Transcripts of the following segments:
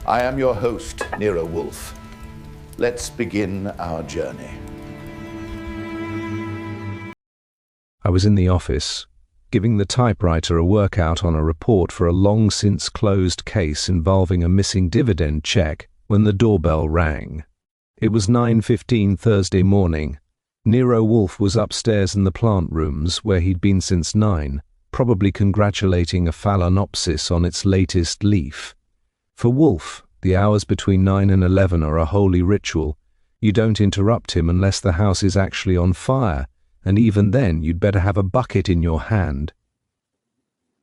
I am your host, Nero Wolfe. Let's begin our journey. I was in the office, giving the typewriter a workout on a report for a long-since-closed case involving a missing dividend check when the doorbell rang. It was 9:15 Thursday morning. Nero Wolfe was upstairs in the plant rooms where he'd been since 9, probably congratulating a phalaenopsis on its latest leaf. For Wolfe, the hours between 9 and 11 are a holy ritual. You don't interrupt him unless the house is actually on fire, and even then you'd better have a bucket in your hand.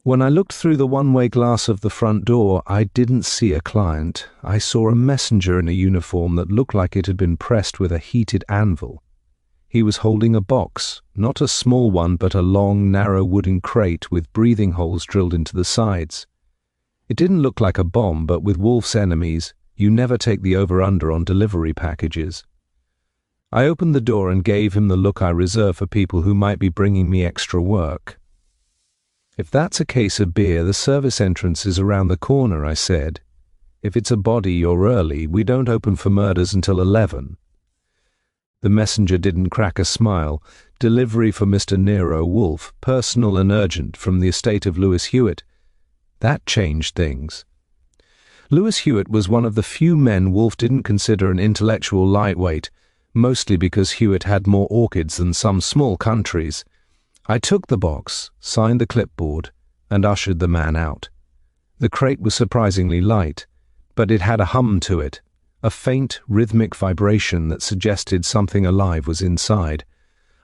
When I looked through the one-way glass of the front door, I didn't see a client. I saw a messenger in a uniform that looked like it had been pressed with a heated anvil. He was holding a box, not a small one but a long, narrow wooden crate with breathing holes drilled into the sides. It didn't look like a bomb, but with Wolfe's enemies, you never take the over-under on delivery packages. I opened the door and gave him the look I reserve for people who might be bringing me extra work. "If that's a case of beer, the service entrance is around the corner," I said. "If it's a body, you're early. We don't open for murders until 11. The messenger didn't crack a smile. "Delivery for Mr. Nero Wolfe, personal and urgent, from the estate of Lewis Hewitt." That changed things. Lewis Hewitt was one of the few men Wolfe didn't consider an intellectual lightweight, mostly because Hewitt had more orchids than some small countries. I took the box, signed the clipboard, and ushered the man out. The crate was surprisingly light, but it had a hum to it, a faint, rhythmic vibration that suggested something alive was inside.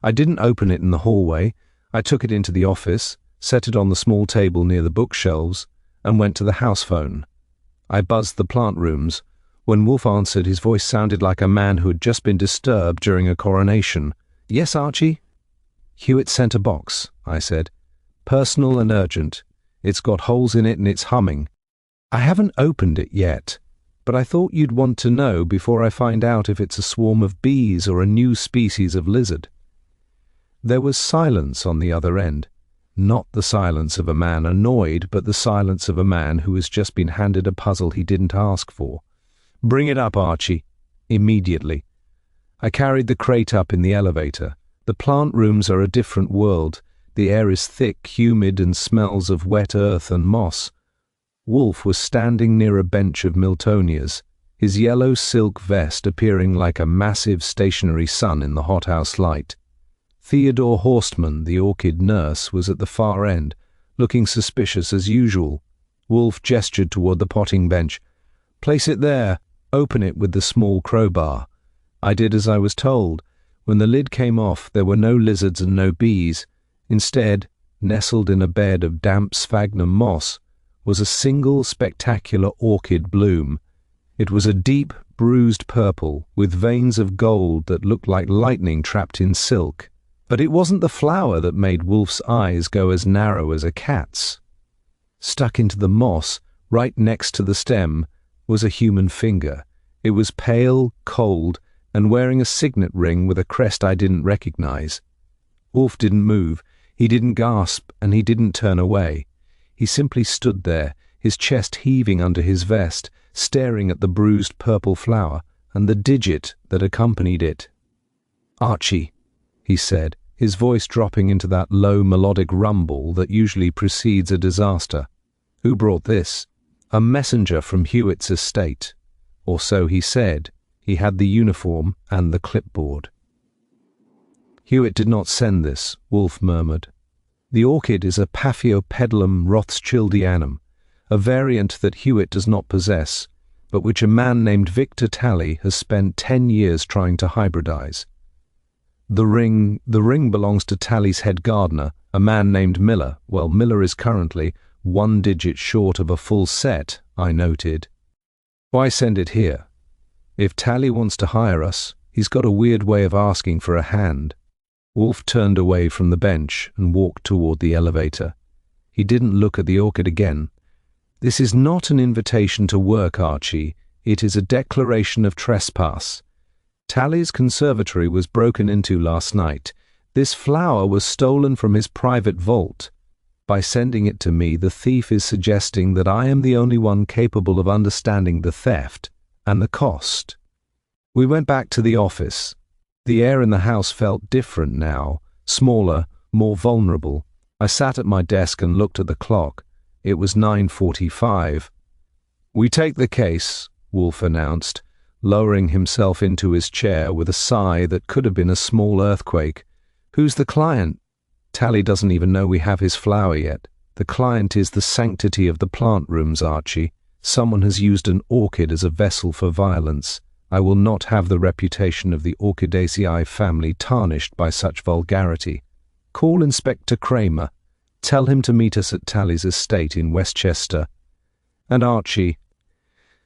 I didn't open it in the hallway. I took it into the office, set it on the small table near the bookshelves, and went to the house phone. I buzzed the plant rooms. When Wolfe answered, his voice sounded like a man who had just been disturbed during a coronation. "Yes, Archie?" "Hewitt sent a box," I said. "Personal and urgent. It's got holes in it and it's humming. I haven't opened it yet, but I thought you'd want to know before I find out if it's a swarm of bees or a new species of lizard." There was silence on the other end. Not the silence of a man annoyed, but the silence of a man who has just been handed a puzzle he didn't ask for. "Bring it up, Archie." Immediately. I carried the crate up in the elevator. The plant rooms are a different world. The air is thick, humid, and smells of wet earth and moss. Wolfe was standing near a bench of Miltonias, his yellow silk vest appearing like a massive stationary sun in the hothouse light. Theodore Horstman, the orchid nurse, was at the far end, looking suspicious as usual. Wolfe gestured toward the potting bench. "Place it there. Open it with the small crowbar." I did as I was told. When the lid came off, there were no lizards and no bees. Instead, nestled in a bed of damp sphagnum moss, was a single spectacular orchid bloom. It was a deep, bruised purple, with veins of gold that looked like lightning trapped in silk. But it wasn't the flower that made Wolfe's eyes go as narrow as a cat's. Stuck into the moss, right next to the stem, was a human finger. It was pale, cold, and wearing a signet ring with a crest I didn't recognize. Wolfe didn't move, he didn't gasp, and he didn't turn away. He simply stood there, his chest heaving under his vest, staring at the bruised purple flower and the digit that accompanied it. "Archie," he said, his voice dropping into that low melodic rumble that usually precedes a disaster. "Who brought this?" "A messenger from Hewitt's estate." Or so he said. He had the uniform and the clipboard. "Hewitt did not send this," Wolfe murmured. "The orchid is a Paphiopedilum rothschildianum, a variant that Hewitt does not possess, but which a man named Victor Talley has spent 10 years trying to hybridize. The ring belongs to Talley's head gardener, a man named Miller. Well, Miller is currently 1 digit short of a full set," I noted. "Why send it here? If Talley wants to hire us, he's got a weird way of asking for a hand." Wolfe turned away from the bench and walked toward the elevator. He didn't look at the orchid again. "This is not an invitation to work, Archie. It is a declaration of trespass. Talley's conservatory was broken into last night. This flower was stolen from his private vault. By sending it to me, the thief is suggesting that I am the only one capable of understanding the theft and the cost. We went back to the office. The air in the house felt different now, smaller, more vulnerable. I sat at my desk and looked at the clock. It was 9:45. "We take the case," Wolfe announced, lowering himself into his chair with a sigh that could have been a small earthquake. "Who's the client?" "Tally doesn't even know we have his flower yet. The client is the sanctity of the plant rooms, Archie. Someone has used an orchid as a vessel for violence. I will not have the reputation of the Orchidaceae family tarnished by such vulgarity. Call Inspector Cramer. Tell him to meet us at Tally's estate in Westchester. And Archie,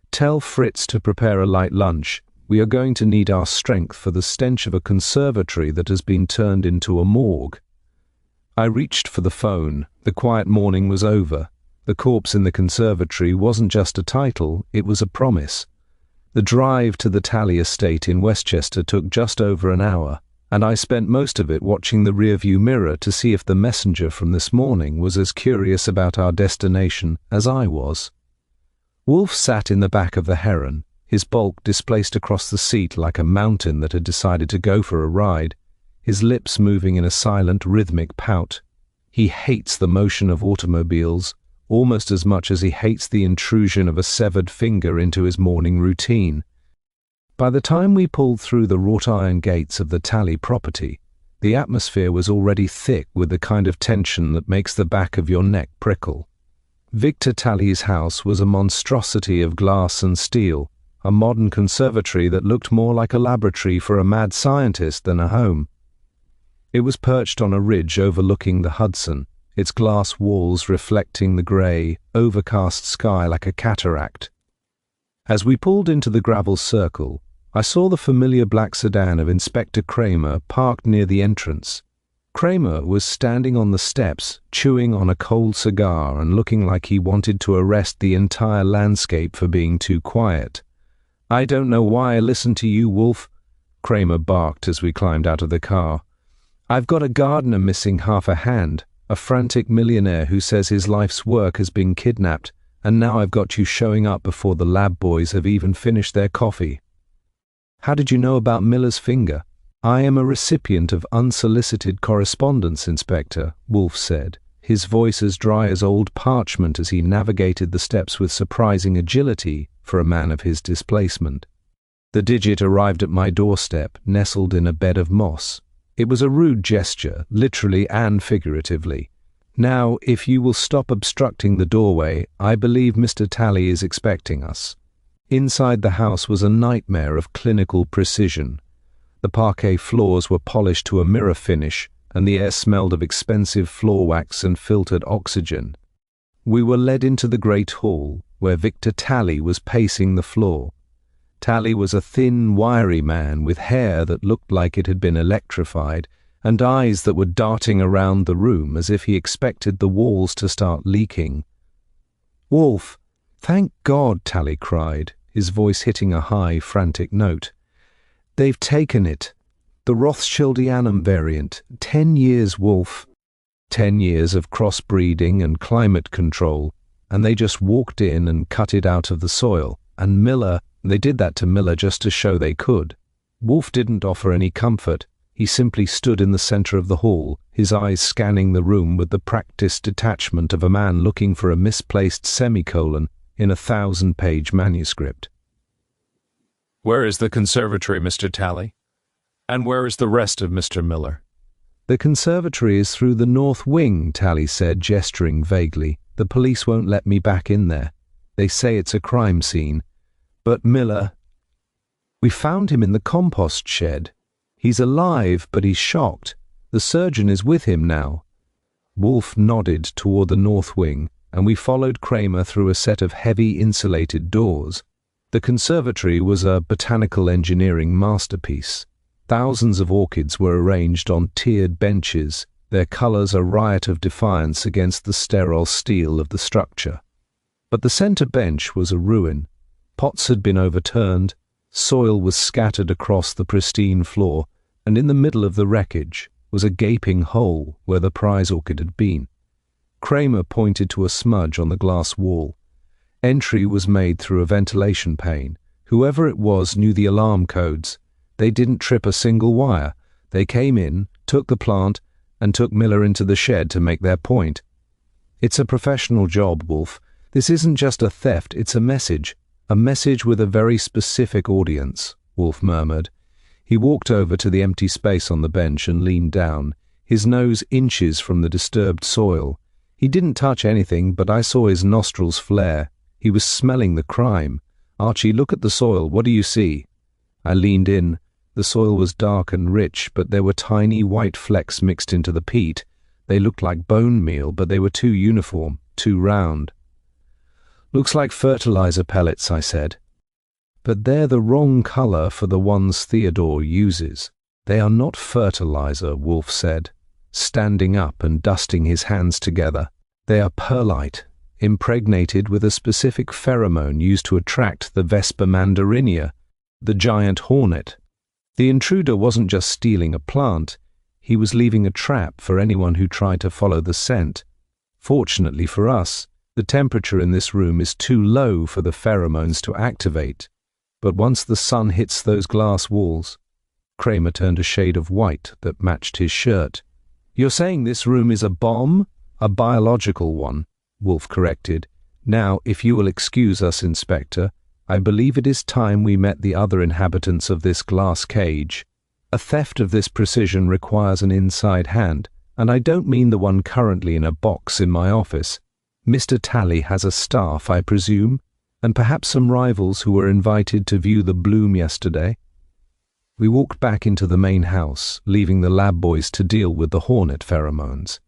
tell Fritz to prepare a light lunch. We are going to need our strength for the stench of a conservatory that has been turned into a morgue." I reached for the phone. The quiet morning was over. The corpse in the conservatory wasn't just a title, it was a promise. The drive to the Tally estate in Westchester took just over an hour, and I spent most of it watching the rearview mirror to see if the messenger from this morning was as curious about our destination as I was. Wolfe sat in the back of the Heron, his bulk displaced across the seat like a mountain that had decided to go for a ride, his lips moving in a silent, rhythmic pout. He hates the motion of automobiles almost as much as he hates the intrusion of a severed finger into his morning routine. By the time we pulled through the wrought iron gates of the Tally property, the atmosphere was already thick with the kind of tension that makes the back of your neck prickle. Victor Tally's house was a monstrosity of glass and steel, a modern conservatory that looked more like a laboratory for a mad scientist than a home. It was perched on a ridge overlooking the Hudson, its glass walls reflecting the grey, overcast sky like a cataract. As we pulled into the gravel circle, I saw the familiar black sedan of Inspector Cramer parked near the entrance. Cramer was standing on the steps, chewing on a cold cigar and looking like he wanted to arrest the entire landscape for being too quiet. "I don't know why I listened to you, Wolfe," Cramer barked as we climbed out of the car. "I've got a gardener missing half a hand, a frantic millionaire who says his life's work has been kidnapped, and now I've got you showing up before the lab boys have even finished their coffee." "How did you know about Miller's finger?" "I am a recipient of unsolicited correspondence, Inspector," Wolfe said, his voice as dry as old parchment as he navigated the steps with surprising agility for a man of his displacement. The digit arrived at my doorstep, nestled in a bed of moss. It was a rude gesture, literally and figuratively. "Now, if you will stop obstructing the doorway, I believe Mr. Tally is expecting us." Inside the house was a nightmare of clinical precision. The parquet floors were polished to a mirror finish, and the air smelled of expensive floor wax and filtered oxygen. We were led into the great hall, where Victor Tally was pacing the floor. Tally was a thin, wiry man with hair that looked like it had been electrified, and eyes that were darting around the room as if he expected the walls to start leaking. "Wolfe, thank God," Tally cried, his voice hitting a high, frantic note. "They've taken it. The Rothschildianum variant. 10 years, Wolfe. 10 years of crossbreeding and climate control, and they just walked in and cut it out of the soil. And they did that to Miller just to show they could." Wolfe didn't offer any comfort. He simply stood in the center of the hall, his eyes scanning the room with the practiced detachment of a man looking for a misplaced semicolon in a 1,000-page manuscript. "Where is the conservatory, Mr. Tally? And where is the rest of Mr. Miller?" "The conservatory is through the north wing," Tally said, gesturing vaguely. "The police won't let me back in there. They say it's a crime scene. But Miller, we found him in the compost shed. He's alive, but he's shocked. The surgeon is with him now." Wolfe nodded toward the north wing, and we followed Cramer through a set of heavy insulated doors. The conservatory was a botanical engineering masterpiece. Thousands of orchids were arranged on tiered benches, their colors a riot of defiance against the sterile steel of the structure. But the center bench was a ruin. Pots had been overturned, soil was scattered across the pristine floor, and in the middle of the wreckage was a gaping hole where the prize orchid had been. Cramer pointed to a smudge on the glass wall. Entry was made through a ventilation pane. Whoever it was knew the alarm codes. They didn't trip a single wire. They came in, took the plant, and took Miller into the shed to make their point. It's a professional job, Wolfe. This isn't just a theft, it's a message with a very specific audience, Wolfe murmured. He walked over to the empty space on the bench and leaned down, his nose inches from the disturbed soil. He didn't touch anything, but I saw his nostrils flare. He was smelling the crime. Archie, look at the soil. What do you see? I leaned in. The soil was dark and rich, but there were tiny white flecks mixed into the peat. They looked like bone meal, but they were too uniform, too round. Looks like fertilizer pellets, I said. But they're the wrong color for the ones Theodore uses. They are not fertilizer, Wolfe said, standing up and dusting his hands together. They are perlite, impregnated with a specific pheromone used to attract the Vespa mandarinia, the giant hornet. The intruder wasn't just stealing a plant, he was leaving a trap for anyone who tried to follow the scent. Fortunately for us, the temperature in this room is too low for the pheromones to activate. But once the sun hits those glass walls— Cramer turned a shade of white that matched his shirt. You're saying this room is a bomb? A biological one, Wolfe corrected. Now, if you will excuse us, Inspector, I believe it is time we met the other inhabitants of this glass cage. A theft of this precision requires an inside hand, and I don't mean the one currently in a box in my office. Mr. Talley has a staff, I presume, and perhaps some rivals who were invited to view the bloom yesterday. We walked back into the main house, leaving the lab boys to deal with the hornet pheromones.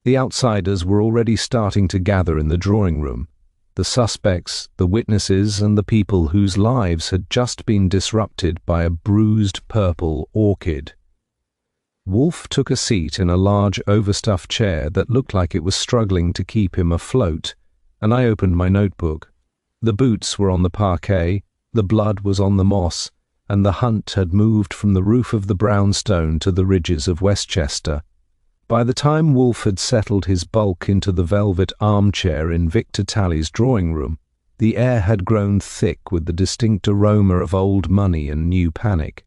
The outsiders were already starting to gather in the drawing room. The suspects, the witnesses, and the people whose lives had just been disrupted by a bruised purple orchid. Wolfe took a seat in a large overstuffed chair that looked like it was struggling to keep him afloat, and I opened my notebook. The boots were on the parquet, the blood was on the moss, and the hunt had moved from the roof of the brownstone to the ridges of Westchester. By the time Wolfe had settled his bulk into the velvet armchair in Victor Talley's drawing room, the air had grown thick with the distinct aroma of old money and new panic.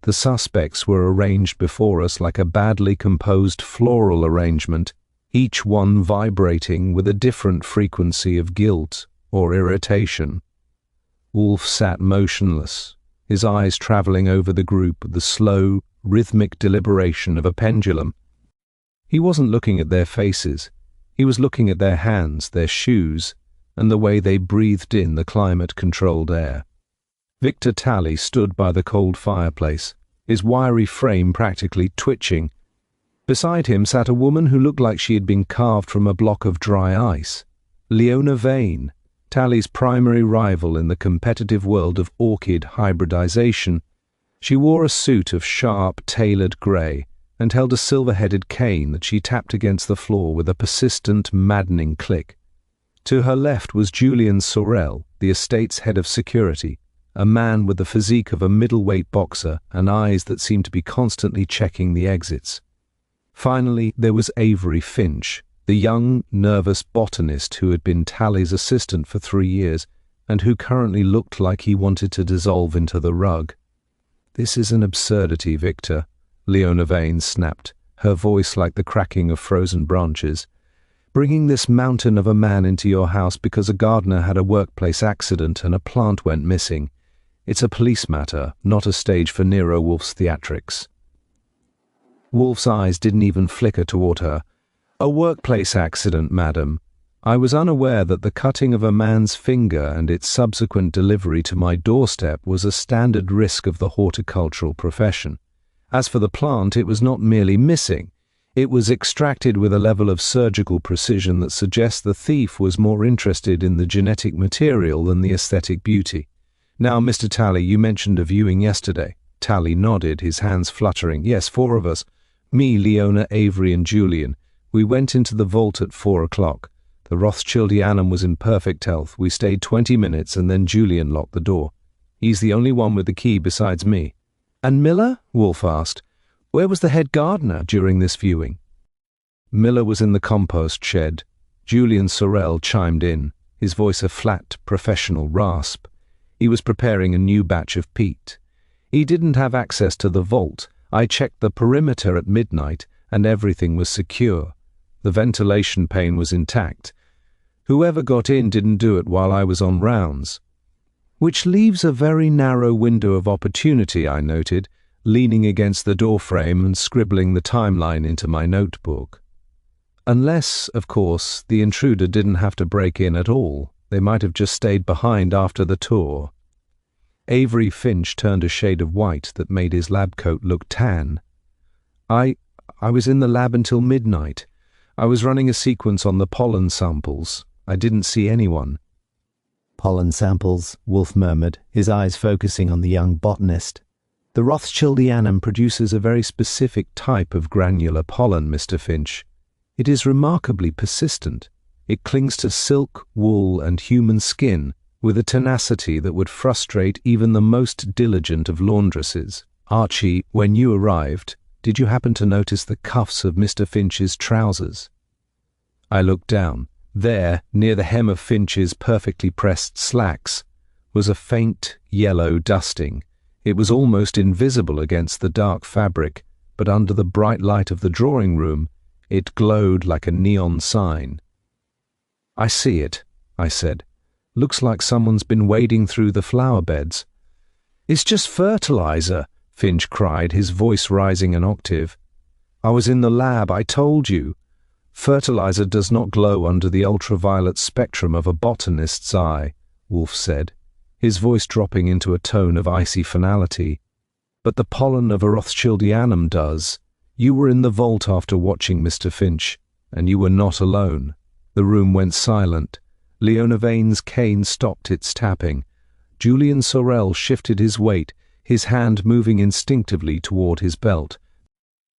The suspects were arranged before us like a badly composed floral arrangement, each one vibrating with a different frequency of guilt or irritation. Wolfe sat motionless, his eyes traveling over the group with the slow, rhythmic deliberation of a pendulum. He wasn't looking at their faces. He was looking at their hands, their shoes, and the way they breathed in the climate-controlled air. Victor Talley stood by the cold fireplace, his wiry frame practically twitching. Beside him sat a woman who looked like she had been carved from a block of dry ice. Leona Vane, Talley's primary rival in the competitive world of orchid hybridization. She wore a suit of sharp, tailored grey, and held a silver-headed cane that she tapped against the floor with a persistent, maddening click. To her left was Julian Sorel, the estate's head of security, a man with the physique of a middleweight boxer and eyes that seemed to be constantly checking the exits. Finally, there was Avery Finch, the young, nervous botanist who had been Talley's assistant for 3 years and who currently looked like he wanted to dissolve into the rug. "This is an absurdity, Victor," Leona Vane snapped, her voice like the cracking of frozen branches. "Bringing this mountain of a man into your house because a gardener had a workplace accident and a plant went missing. It's a police matter, not a stage for Nero Wolfe's theatrics." Wolfe's eyes didn't even flicker toward her. "A workplace accident, madam. I was unaware that the cutting of a man's finger and its subsequent delivery to my doorstep was a standard risk of the horticultural profession. As for the plant, it was not merely missing. It was extracted with a level of surgical precision that suggests the thief was more interested in the genetic material than the aesthetic beauty. Now, Mr. Talley, you mentioned a viewing yesterday." Talley nodded, his hands fluttering. "Yes, 4 of us. Me, Leona, Avery, and Julian. We went into the vault at 4 o'clock. The Rothschildianum was in perfect health. We stayed 20 minutes and then Julian locked the door. He's the only one with the key besides me." "And Miller?" Wolfe asked. "Where was the head gardener during this viewing?" "Miller was in the compost shed. Julian Sorel chimed in, his voice a flat, professional rasp. He was preparing a new batch of peat. He didn't have access to the vault. I checked the perimeter at midnight, and everything was secure. The ventilation pane was intact. Whoever got in didn't do it while I was on rounds. Which leaves a very narrow window of opportunity, I noted, leaning against the doorframe and scribbling the timeline into my notebook. Unless, of course, the intruder didn't have to break in at all. They might have just stayed behind after the tour. Avery Finch turned a shade of white that made his lab coat look tan. I was in the lab until midnight. I was running a sequence on the pollen samples. I didn't see anyone. Pollen samples, Wolfe murmured, his eyes focusing on the young botanist. The Rothschildianum produces a very specific type of granular pollen, Mr. Finch. It is remarkably persistent. It clings to silk, wool, and human skin with a tenacity that would frustrate even the most diligent of laundresses. Archie, when you arrived, did you happen to notice the cuffs of Mr. Finch's trousers? I looked down. There, near the hem of Finch's perfectly pressed slacks, was a faint yellow dusting. It was almost invisible against the dark fabric, but under the bright light of the drawing room, it glowed like a neon sign. I see it, I said. Looks like someone's been wading through the flower beds. It's just fertilizer, Finch cried, his voice rising an octave. I was in the lab, I told you. Fertilizer does not glow under the ultraviolet spectrum of a botanist's eye, Wolfe said, his voice dropping into a tone of icy finality. But the pollen of a Rothschildianum does. You were in the vault after watching Mr. Finch, and you were not alone. The room went silent. Leona Vane's cane stopped its tapping. Julian Sorel shifted his weight, his hand moving instinctively toward his belt.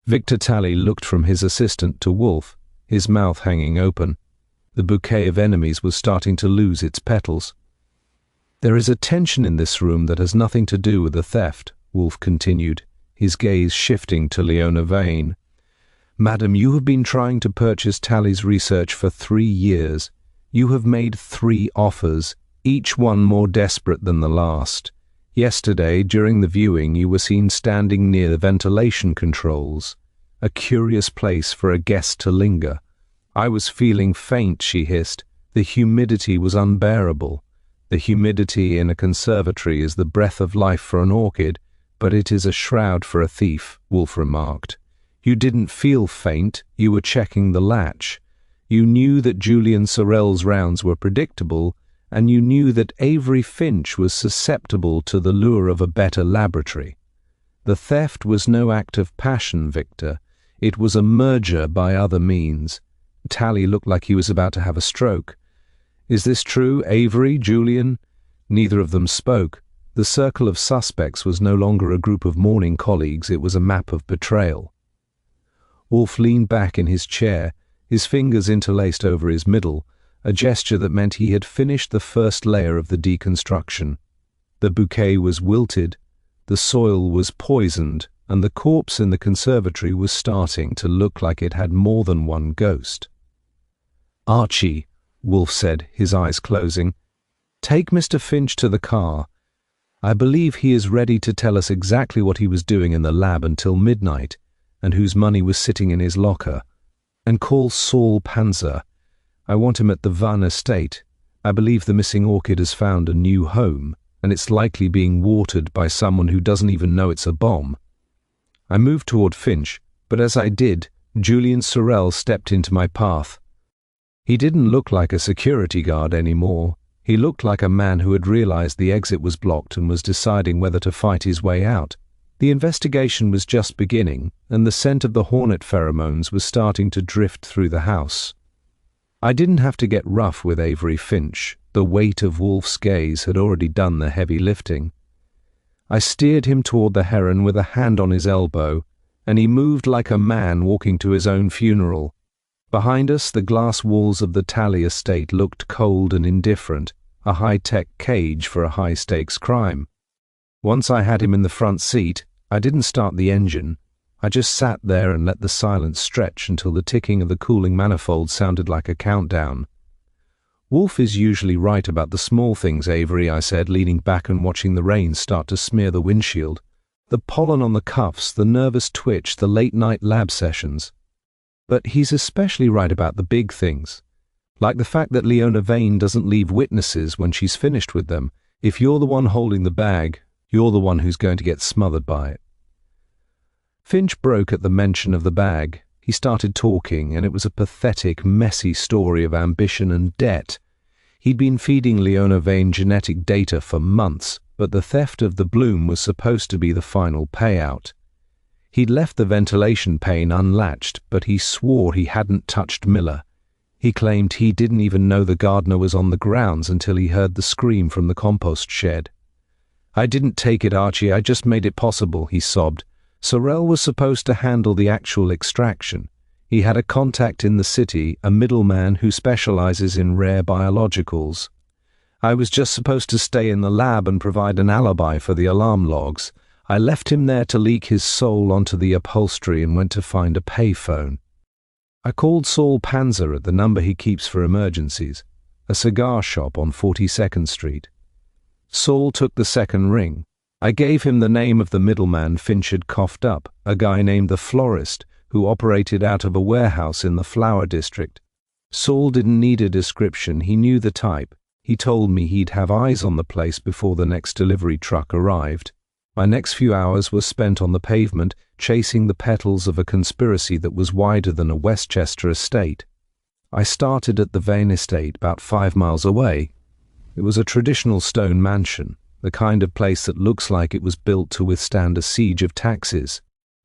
Victor Talley looked from his assistant to Wolfe, his mouth hanging open. The bouquet of enemies was starting to lose its petals. There is a tension in this room that has nothing to do with the theft, Wolfe continued, his gaze shifting to Leona Vane. Madam, you have been trying to purchase Talley's research for 3 years. You have made 3 offers, each one more desperate than the last. Yesterday, during the viewing, you were seen standing near the ventilation controls, a curious place for a guest to linger. I was feeling faint, she hissed. The humidity was unbearable. The humidity in a conservatory is the breath of life for an orchid, but it is a shroud for a thief, Wolfe remarked. You didn't feel faint, you were checking the latch. You knew that Julian Sorel's rounds were predictable, and you knew that Avery Finch was susceptible to the lure of a better laboratory. The theft was no act of passion, Victor. It was a merger by other means. Talley looked like he was about to have a stroke. Is this true, Avery, Julian? Neither of them spoke. The circle of suspects was no longer a group of mourning colleagues, it was a map of betrayal. Wolfe leaned back in his chair, his fingers interlaced over his middle, a gesture that meant he had finished the first layer of the deconstruction. The bouquet was wilted, the soil was poisoned, and the corpse in the conservatory was starting to look like it had more than one ghost. Archie, Wolfe said, his eyes closing, take Mr. Finch to the car. I believe he is ready to tell us exactly what he was doing in the lab until midnight, and whose money was sitting in his locker. And call Saul Panzer. I want him at the Van estate. I believe the missing orchid has found a new home, and it's likely being watered by someone who doesn't even know it's a bomb. I moved toward Finch, but as I did, Julian Sorel stepped into my path. He didn't look like a security guard anymore. He looked like a man who had realized the exit was blocked and was deciding whether to fight his way out. The investigation was just beginning, and the scent of the hornet pheromones was starting to drift through the house. I didn't have to get rough with Avery Finch. The weight of Wolfe's gaze had already done the heavy lifting. I steered him toward the heron with a hand on his elbow, and he moved like a man walking to his own funeral. Behind us, the glass walls of the Talley estate looked cold and indifferent, a high-tech cage for a high-stakes crime. Once I had him in the front seat, I didn't start the engine. I just sat there and let the silence stretch until the ticking of the cooling manifold sounded like a countdown. "Wolfe is usually right about the small things, Avery," I said, leaning back and watching the rain start to smear the windshield. "The pollen on the cuffs, the nervous twitch, the late-night lab sessions. But he's especially right about the big things. Like the fact that Leona Vane doesn't leave witnesses when she's finished with them. If you're the one holding the bag, you're the one who's going to get smothered by it." Finch broke at the mention of the bag. He started talking, and it was a pathetic, messy story of ambition and debt. He'd been feeding Leona Vane genetic data for months, but the theft of the bloom was supposed to be the final payout. He'd left the ventilation pane unlatched, but he swore he hadn't touched Miller. He claimed he didn't even know the gardener was on the grounds until he heard the scream from the compost shed. "I didn't take it, Archie, I just made it possible," he sobbed. "Sorrel was supposed to handle the actual extraction. He had a contact in the city, a middleman who specializes in rare biologicals. I was just supposed to stay in the lab and provide an alibi for the alarm logs. I left him there to leak his soul onto the upholstery and went to find a payphone. I called Saul Panzer at the number he keeps for emergencies, a cigar shop on 42nd Street. Saul took the second ring. I gave him the name of the middleman Finch had coughed up, a guy named the Florist, who operated out of a warehouse in the Flower District. Saul didn't need a description, he knew the type. He told me he'd have eyes on the place before the next delivery truck arrived. My next few hours were spent on the pavement, chasing the petals of a conspiracy that was wider than a Westchester estate. I started at the Vane estate, about 5 miles away. It was a traditional stone mansion, the kind of place that looks like it was built to withstand a siege of taxes.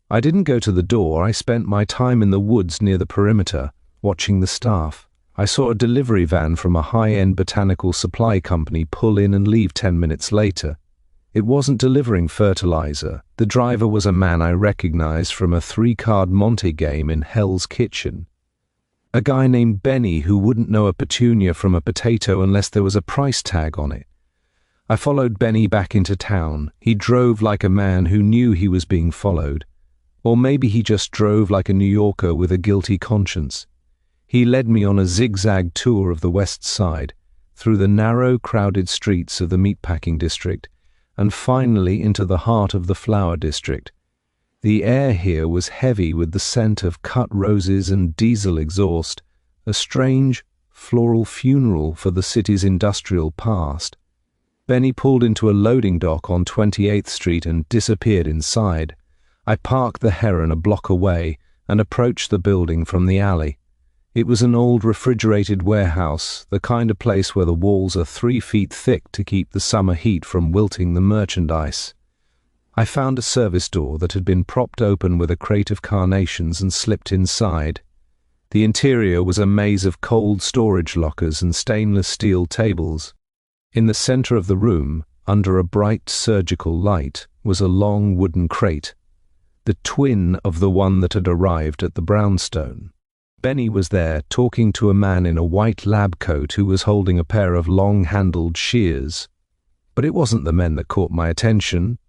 I didn't go to the door, I spent my time in the woods near the perimeter, watching the staff. I saw a delivery van from a high-end botanical supply company pull in and leave 10 minutes later. It wasn't delivering fertilizer. The driver was a man I recognized from a 3-card Monte game in Hell's Kitchen. A guy named Benny who wouldn't know a petunia from a potato unless there was a price tag on it. I followed Benny back into town. He drove like a man who knew he was being followed. Or maybe he just drove like a New Yorker with a guilty conscience. He led me on a zigzag tour of the West Side, through the narrow, crowded streets of the meatpacking district, and finally into the heart of the Flower District. The air here was heavy with the scent of cut roses and diesel exhaust, a strange, floral funeral for the city's industrial past. Benny pulled into a loading dock on 28th Street and disappeared inside. I parked the Heron a block away and approached the building from the alley. It was an old refrigerated warehouse, the kind of place where the walls are 3 feet thick to keep the summer heat from wilting the merchandise. I found a service door that had been propped open with a crate of carnations and slipped inside. The interior was a maze of cold storage lockers and stainless steel tables. In the center of the room, under a bright surgical light, was a long wooden crate, the twin of the one that had arrived at the brownstone. Benny was there, talking to a man in a white lab coat who was holding a pair of long-handled shears. But it wasn't the men that caught my attention.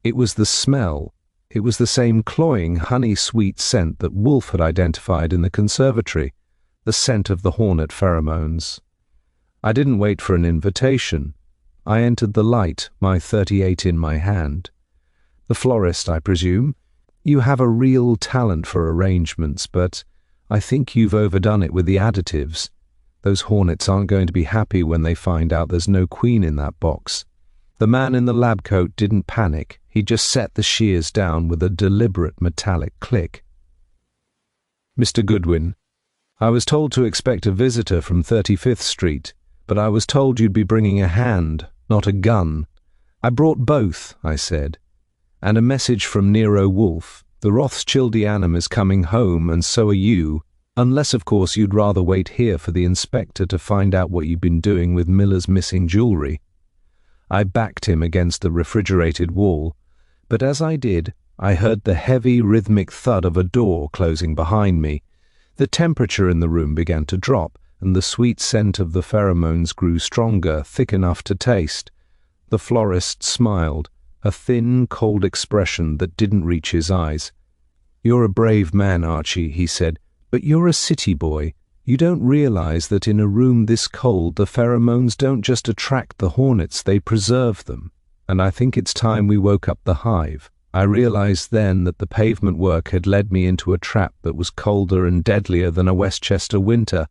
It was the smell. It was the same cloying, honey-sweet scent that Wolfe had identified in the conservatory, the scent of the hornet pheromones. I didn't wait for an invitation. I entered the light, my .38 in my hand. "The florist, I presume? You have a real talent for arrangements, but I think you've overdone it with the additives. Those hornets aren't going to be happy when they find out there's no queen in that box." The man in the lab coat didn't panic. He just set the shears down with a deliberate metallic click. "Mr. Goodwin, I was told to expect a visitor from 35th Street, but I was told you'd be bringing a hand, not a gun." "I brought both," I said. "And a message from Nero Wolfe. The Rothschildianum is coming home, and so are you, unless of course you'd rather wait here for the inspector to find out what you've been doing with Miller's missing jewelry." I backed him against the refrigerated wall, but as I did, I heard the heavy rhythmic thud of a door closing behind me. The temperature in the room began to drop, and the sweet scent of the pheromones grew stronger, thick enough to taste. The florist smiled, a thin, cold expression that didn't reach his eyes. "You're a brave man, Archie," he said, "but you're a city boy. You don't realize that in a room this cold, the pheromones don't just attract the hornets, they preserve them. And I think it's time we woke up the hive." I realized then that the pavement work had led me into a trap that was colder and deadlier than a Westchester winter.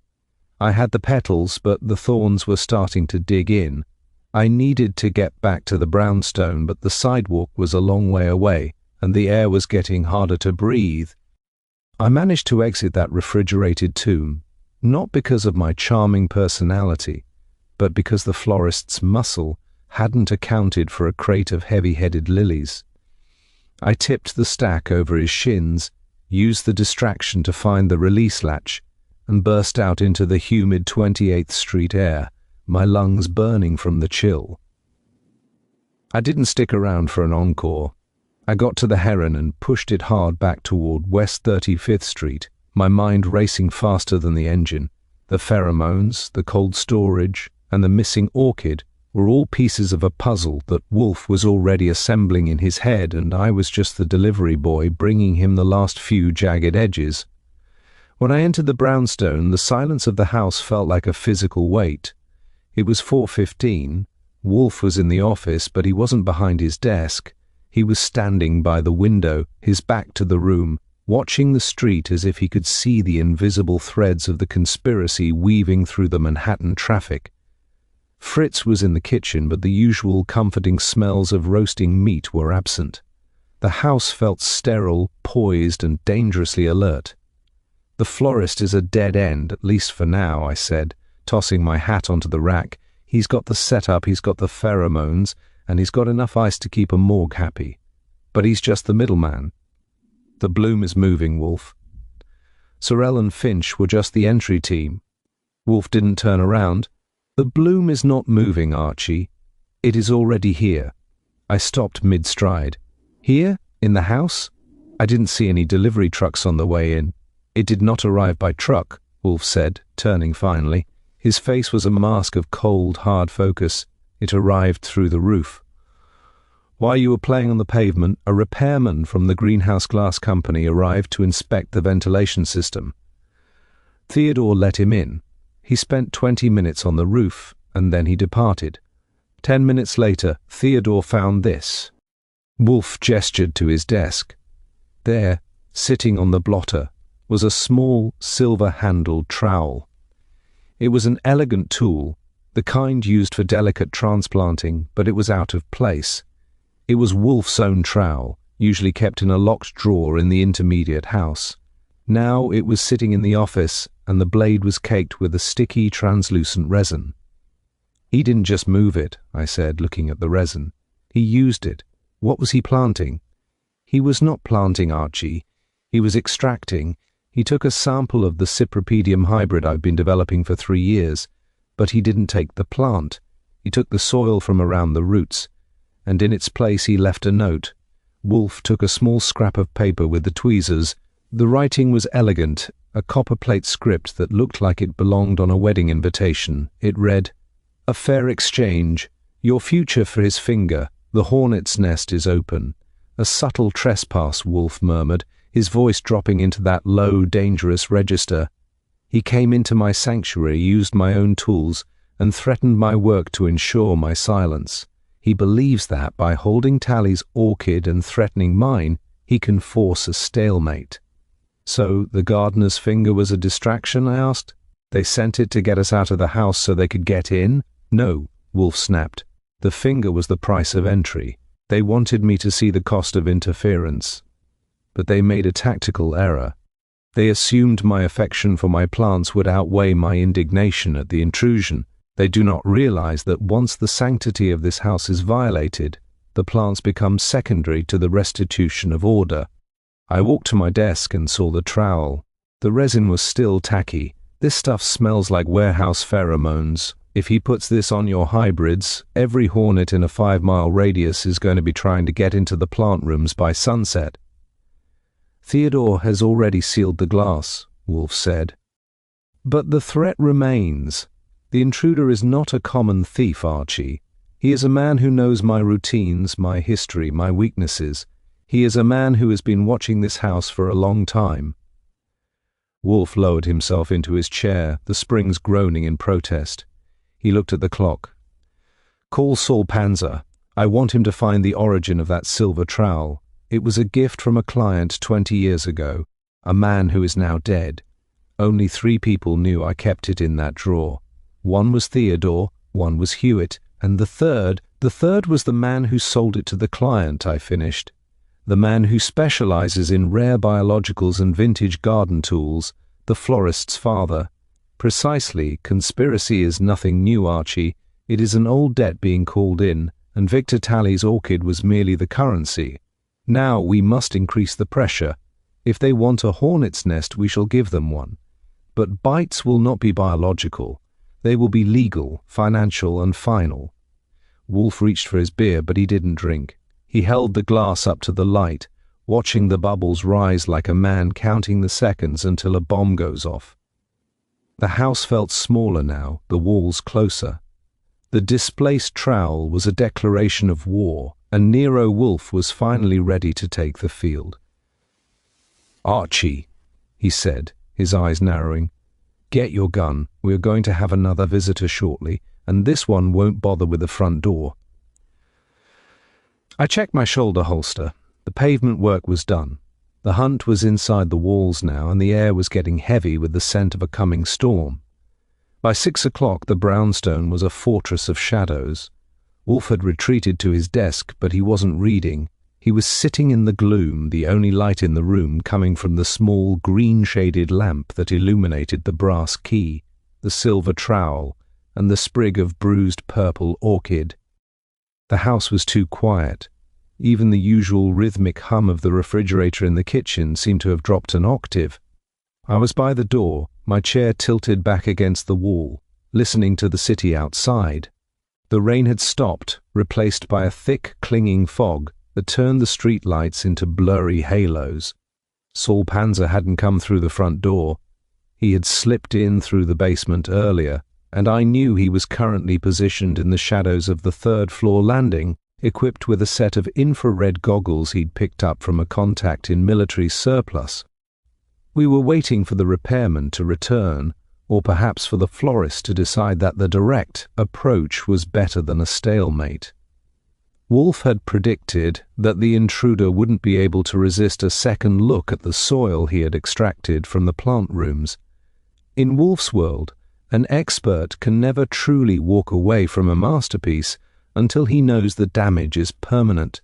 I had the petals, but the thorns were starting to dig in. I needed to get back to the brownstone, but the sidewalk was a long way away, and the air was getting harder to breathe. I managed to exit that refrigerated tomb, not because of my charming personality, but because the florist's muscle hadn't accounted for a crate of heavy-headed lilies. I tipped the stack over his shins, used the distraction to find the release latch, and burst out into the humid 28th Street air, my lungs burning from the chill. I didn't stick around for an encore. I got to the Heron and pushed it hard back toward West 35th Street, my mind racing faster than the engine. The pheromones, the cold storage, and the missing orchid were all pieces of a puzzle that Wolfe was already assembling in his head, and I was just the delivery boy bringing him the last few jagged edges. When I entered the brownstone, the silence of the house felt like a physical weight. It was 4:15. Wolfe was in the office, but he wasn't behind his desk. He was standing by the window, his back to the room, watching the street as if he could see the invisible threads of the conspiracy weaving through the Manhattan traffic. Fritz was in the kitchen, but the usual comforting smells of roasting meat were absent. The house felt sterile, poised, and dangerously alert. "The florist is a dead end, at least for now," I said, tossing my hat onto the rack. "He's got the setup, he's got the pheromones, and he's got enough ice to keep a morgue happy. But he's just the middleman." "The bloom is moving, Wolfe." Sorrell and Finch were just the entry team. Wolfe didn't turn around. "The bloom is not moving, Archie. It is already here." I stopped mid-stride. "Here? In the house?" I didn't see any delivery trucks on the way in. "It did not arrive by truck," Wolfe said, turning finally. His face was a mask of cold, hard focus. "It arrived through the roof." While you were playing on the pavement, a repairman from the Greenhouse Glass Company arrived to inspect the ventilation system. Theodore let him in. He spent 20 minutes on the roof, and then he departed. 10 minutes later, Theodore found this. Wolfe gestured to his desk. There, sitting on the blotter, was a small, silver-handled trowel. It was an elegant tool, the kind used for delicate transplanting, but it was out of place. It was Wolfe's own trowel, usually kept in a locked drawer in the intermediate house. Now it was sitting in the office, and the blade was caked with a sticky, translucent resin. "He didn't just move it," I said, looking at the resin. "He used it. What was he planting?" "He was not planting, Archie. He was extracting. He took a sample of the Cypripedium hybrid I've been developing for 3 years, but he didn't take the plant. He took the soil from around the roots, and in its place he left a note." Wolfe took a small scrap of paper with the tweezers. The writing was elegant, a copperplate script that looked like it belonged on a wedding invitation. It read, "A fair exchange. Your future for his finger. The hornet's nest is open." "A subtle trespass," Wolfe murmured, his voice dropping into that low, dangerous register. "He came into my sanctuary, used my own tools, and threatened my work to ensure my silence. He believes that by holding Tally's orchid and threatening mine, he can force a stalemate." "So the gardener's finger was a distraction?" I asked. "They sent it to get us out of the house so they could get in?" "No," Wolfe snapped. "The finger was the price of entry. They wanted me to see the cost of interference. But they made a tactical error. They assumed my affection for my plants would outweigh my indignation at the intrusion. They do not realize that once the sanctity of this house is violated, the plants become secondary to the restitution of order." I walked to my desk and saw the trowel. The resin was still tacky. "This stuff smells like warehouse pheromones. If he puts this on your hybrids, every hornet in a 5-mile radius is going to be trying to get into the plant rooms by sunset." "Theodore has already sealed the glass," Wolfe said. "But the threat remains. The intruder is not a common thief, Archie. He is a man who knows my routines, my history, my weaknesses. He is a man who has been watching this house for a long time." Wolfe lowered himself into his chair, the springs groaning in protest. He looked at the clock. "Call Saul Panzer. I want him to find the origin of that silver trowel. It was a gift from a client 20 years ago, a man who is now dead. Only 3 people knew I kept it in that drawer. One was Theodore, one was Hewitt, and the third was the man who sold it to the client," I finished. "The man who specializes in rare biologicals and vintage garden tools, the florist's father. Precisely, conspiracy is nothing new, Archie. It is an old debt being called in, and Victor Talley's orchid was merely the currency. Now we must increase the pressure. If they want a hornet's nest, we shall give them one. But bites will not be biological. They will be legal, financial, and final." Wolfe reached for his beer, but he didn't drink. He held the glass up to the light, watching the bubbles rise like a man counting the seconds until a bomb goes off. The house felt smaller now, the walls closer. The displaced trowel was a declaration of war, and Nero Wolfe was finally ready to take the field. "Archie," he said, his eyes narrowing, "get your gun. We are going to have another visitor shortly, and this one won't bother with the front door." I checked my shoulder holster. The pavement work was done. The hunt was inside the walls now, and the air was getting heavy with the scent of a coming storm. By 6 o'clock the brownstone was a fortress of shadows. Wolfe had retreated to his desk, but he wasn't reading. He was sitting in the gloom, the only light in the room coming from the small green-shaded lamp that illuminated the brass key, the silver trowel, and the sprig of bruised purple orchid. The house was too quiet. Even the usual rhythmic hum of the refrigerator in the kitchen seemed to have dropped an octave. I was by the door, my chair tilted back against the wall, listening to the city outside. The rain had stopped, replaced by a thick, clinging fog that turned the street lights into blurry halos. Saul Panzer hadn't come through the front door. He had slipped in through the basement earlier, and I knew he was currently positioned in the shadows of the third-floor landing, equipped with a set of infrared goggles he'd picked up from a contact in military surplus. We were waiting for the repairman to return, or perhaps for the florist to decide that the direct approach was better than a stalemate. Wolfe had predicted that the intruder wouldn't be able to resist a second look at the soil he had extracted from the plant rooms. In Wolfe's world, an expert can never truly walk away from a masterpiece until he knows the damage is permanent.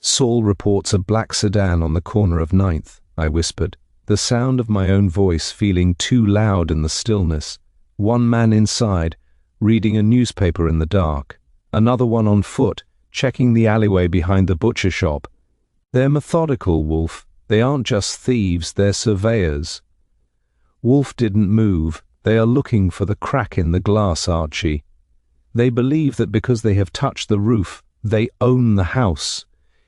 "Saul reports a black sedan on the corner of 9th, I whispered, the sound of my own voice feeling too loud in the stillness. One man inside, reading a newspaper in the dark. Another one on foot, checking the alleyway behind the butcher shop. They're methodical, Wolfe. They aren't just thieves, they're surveyors." Wolfe didn't move. "They are looking for the crack in the glass, Archie. They believe that because they have touched the roof, they own the house.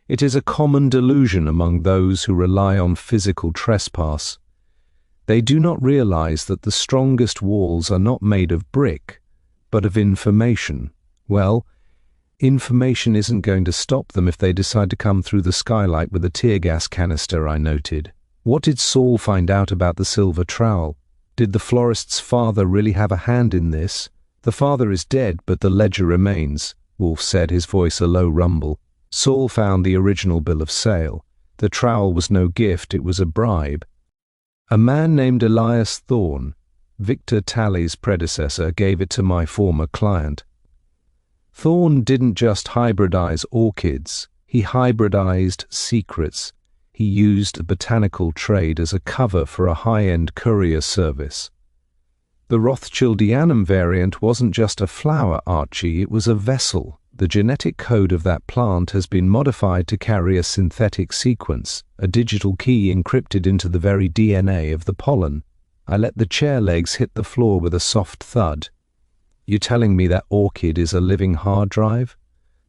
It is a common delusion among those who rely on physical trespass. They do not realize that the strongest walls are not made of brick, but of information. Well, information isn't going to stop them if they decide to come through the skylight with a tear gas canister," I noted. "What did Saul find out about the silver trowel? Did the florist's father really have a hand in this? The father is dead, but the ledger remains," Wolfe said, his voice a low rumble. "Saul found the original bill of sale. The trowel was no gift, it was a bribe. A man named Elias Thorne, Victor Talley's predecessor, gave it to my former client. Thorne didn't just hybridize orchids, he hybridized secrets. He used the botanical trade as a cover for a high-end courier service. The Rothschildianum variant wasn't just a flower, Archie, it was a vessel. The genetic code of that plant has been modified to carry a synthetic sequence, a digital key encrypted into the very DNA of the pollen. I let the chair legs hit the floor with a soft thud. "You're telling me that orchid is a living hard drive?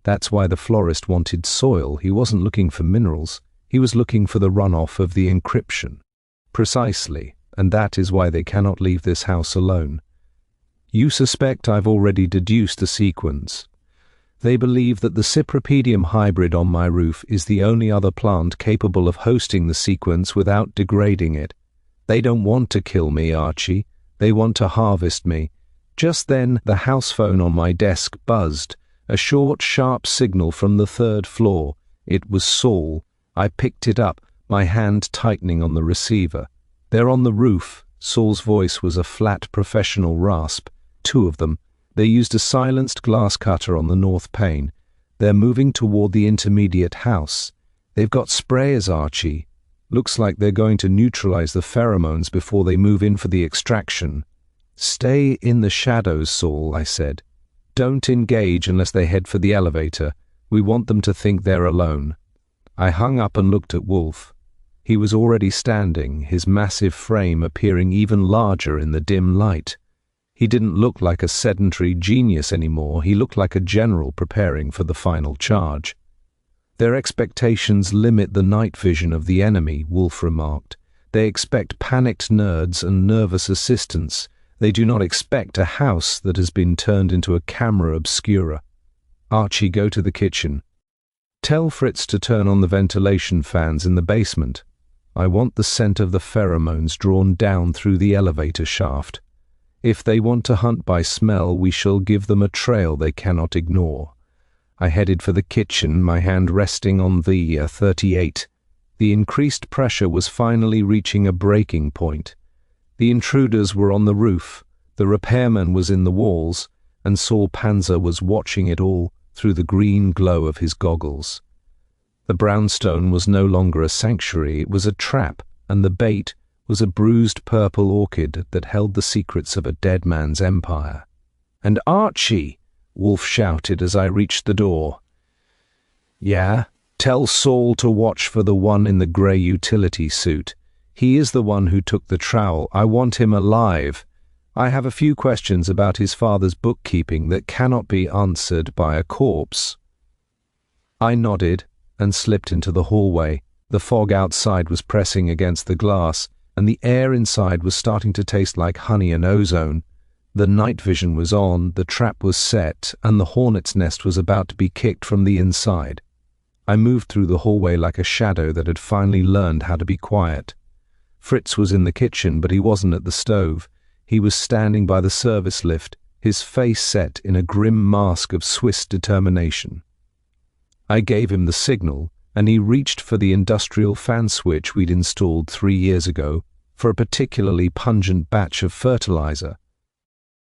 That's why the florist wanted soil. He wasn't looking for minerals. He was looking for the runoff of the encryption." "Precisely, and that is why they cannot leave this house alone. You suspect I've already deduced the sequence. They believe that the Cypripedium hybrid on my roof is the only other plant capable of hosting the sequence without degrading it. They don't want to kill me, Archie. They want to harvest me. Just then, the house phone on my desk buzzed, a short, sharp signal from the 3rd floor. It was Saul. I picked it up, my hand tightening on the receiver. "They're on the roof." Saul's voice was a flat, professional rasp. 2 of them. They used a silenced glass cutter on the north pane. "They're moving toward the intermediate house. They've got sprayers, Archie. Looks like they're going to neutralize the pheromones before they move in for the extraction." "Stay in the shadows, Saul," I said. "Don't engage unless they head for the elevator. We want them to think they're alone." I hung up and looked at Wolfe. He was already standing, his massive frame appearing even larger in the dim light. He didn't look like a sedentary genius anymore. He looked like a general preparing for the final charge. "Their expectations limit the night vision of the enemy," Wolfe remarked. "They expect panicked nerds and nervous assistants. They do not expect a house that has been turned into a camera obscura. Archie, go to the kitchen. Tell Fritz to turn on the ventilation fans in the basement. I want the scent of the pheromones drawn down through the elevator shaft. If they want to hunt by smell, we shall give them a trail they cannot ignore." I headed for the kitchen, my hand resting on the 38. The increased pressure was finally reaching a breaking point. The intruders were on the roof, the repairman was in the walls, and Saul Panzer was watching it all through the green glow of his goggles. The brownstone was no longer a sanctuary, it was a trap, and the bait was a bruised purple orchid that held the secrets of a dead man's empire. "And Archie!" Wolfe shouted as I reached the door. "Yeah, tell Saul to watch for the one in the grey utility suit. He is the one who took the trowel. I want him alive. I have a few questions about his father's bookkeeping that cannot be answered by a corpse." I nodded and slipped into the hallway. The fog outside was pressing against the glass, and the air inside was starting to taste like honey and ozone. The night vision was on, the trap was set, and the hornet's nest was about to be kicked from the inside. I moved through the hallway like a shadow that had finally learned how to be quiet. Fritz was in the kitchen, but he wasn't at the stove. He was standing by the service lift, his face set in a grim mask of Swiss determination. I gave him the signal, and he reached for the industrial fan switch we'd installed 3 years ago for a particularly pungent batch of fertilizer.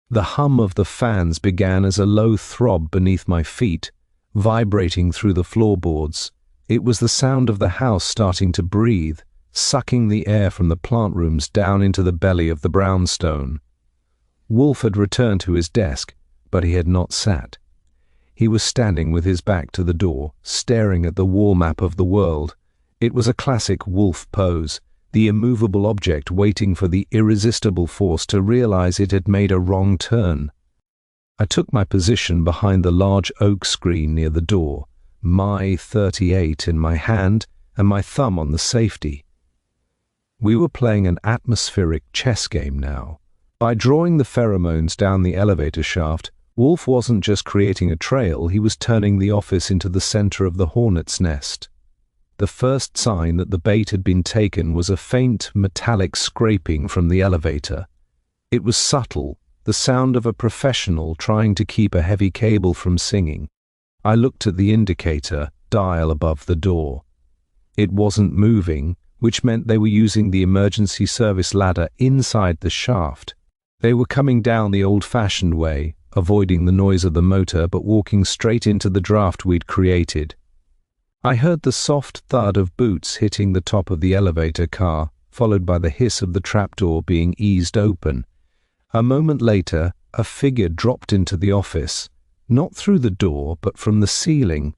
The hum of the fans began as a low throb beneath my feet, vibrating through the floorboards. It was the sound of the house starting to breathe, sucking the air from the plant rooms down into the belly of the brownstone. Wolfe had returned to his desk, but he had not sat. He was standing with his back to the door, staring at the wall map of the world. It was a classic Wolfe pose, the immovable object waiting for the irresistible force to realize it had made a wrong turn. I took my position behind the large oak screen near the door, my 38 in my hand and my thumb on the safety. We were playing an atmospheric chess game now. By drawing the pheromones down the elevator shaft, Wolfe wasn't just creating a trail, he was turning the office into the center of the hornet's nest. The first sign that the bait had been taken was a faint metallic scraping from the elevator. It was subtle, the sound of a professional trying to keep a heavy cable from singing. I looked at the indicator dial above the door. It wasn't moving, which meant they were using the emergency service ladder inside the shaft. They were coming down the old-fashioned way, avoiding the noise of the motor but walking straight into the draft we'd created. I heard the soft thud of boots hitting the top of the elevator car, followed by the hiss of the trapdoor being eased open. A moment later, a figure dropped into the office, not through the door but from the ceiling.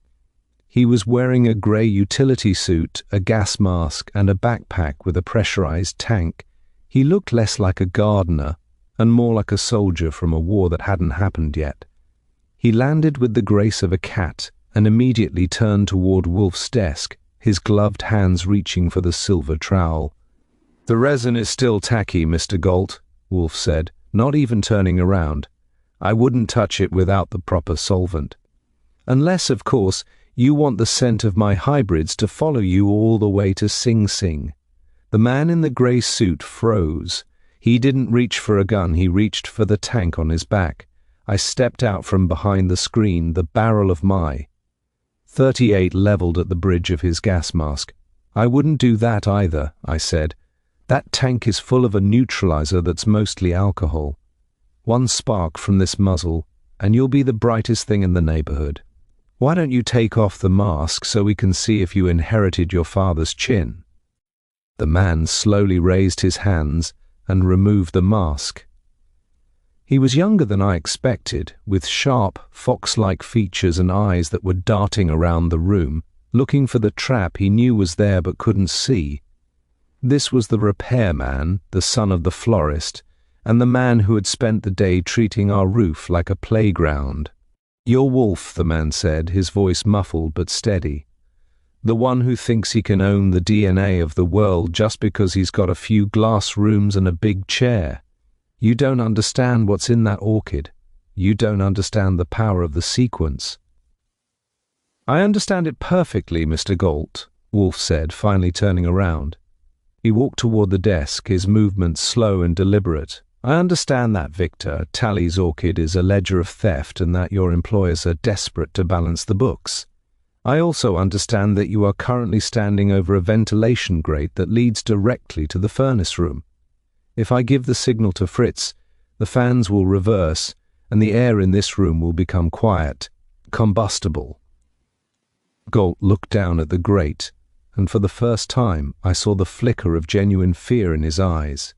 He was wearing a grey utility suit, a gas mask, and a backpack with a pressurized tank. He looked less like a gardener and more like a soldier from a war that hadn't happened yet. He landed with the grace of a cat and immediately turned toward Wolfe's desk, his gloved hands reaching for the silver trowel. "The resin is still tacky, Mr. Galt," Wolfe said, not even turning around. "I wouldn't touch it without the proper solvent." Unless, of course, you want the scent of my hybrids to follow you all the way to Sing Sing." The man in the grey suit froze. He didn't reach for a gun, he reached for the tank on his back. I stepped out from behind the screen, the barrel of my .38 levelled at the bridge of his gas mask. "I wouldn't do that either," I said. "That tank is full of a neutralizer that's mostly alcohol. One spark from this muzzle, and you'll be the brightest thing in the neighborhood. Why don't you take off the mask so we can see if you inherited your father's chin?" The man slowly raised his hands and removed the mask. He was younger than I expected, with sharp, fox-like features and eyes that were darting around the room, looking for the trap he knew was there but couldn't see. This was the repairman, the son of the florist, and the man who had spent the day treating our roof like a playground. "You're Wolfe," the man said, his voice muffled but steady. "The one who thinks he can own the DNA of the world just because he's got a few glass rooms and a big chair. You don't understand what's in that orchid. You don't understand the power of the sequence." "I understand it perfectly, Mr. Galt," Wolfe said, finally turning around. He walked toward the desk, his movements slow and deliberate. "I understand that, Victor. Tally's orchid is a ledger of theft and that your employers are desperate to balance the books. I also understand that you are currently standing over a ventilation grate that leads directly to the furnace room. If I give the signal to Fritz, the fans will reverse and the air in this room will become quiet, combustible." Galt looked down at the grate, and for the first time I saw the flicker of genuine fear in his eyes.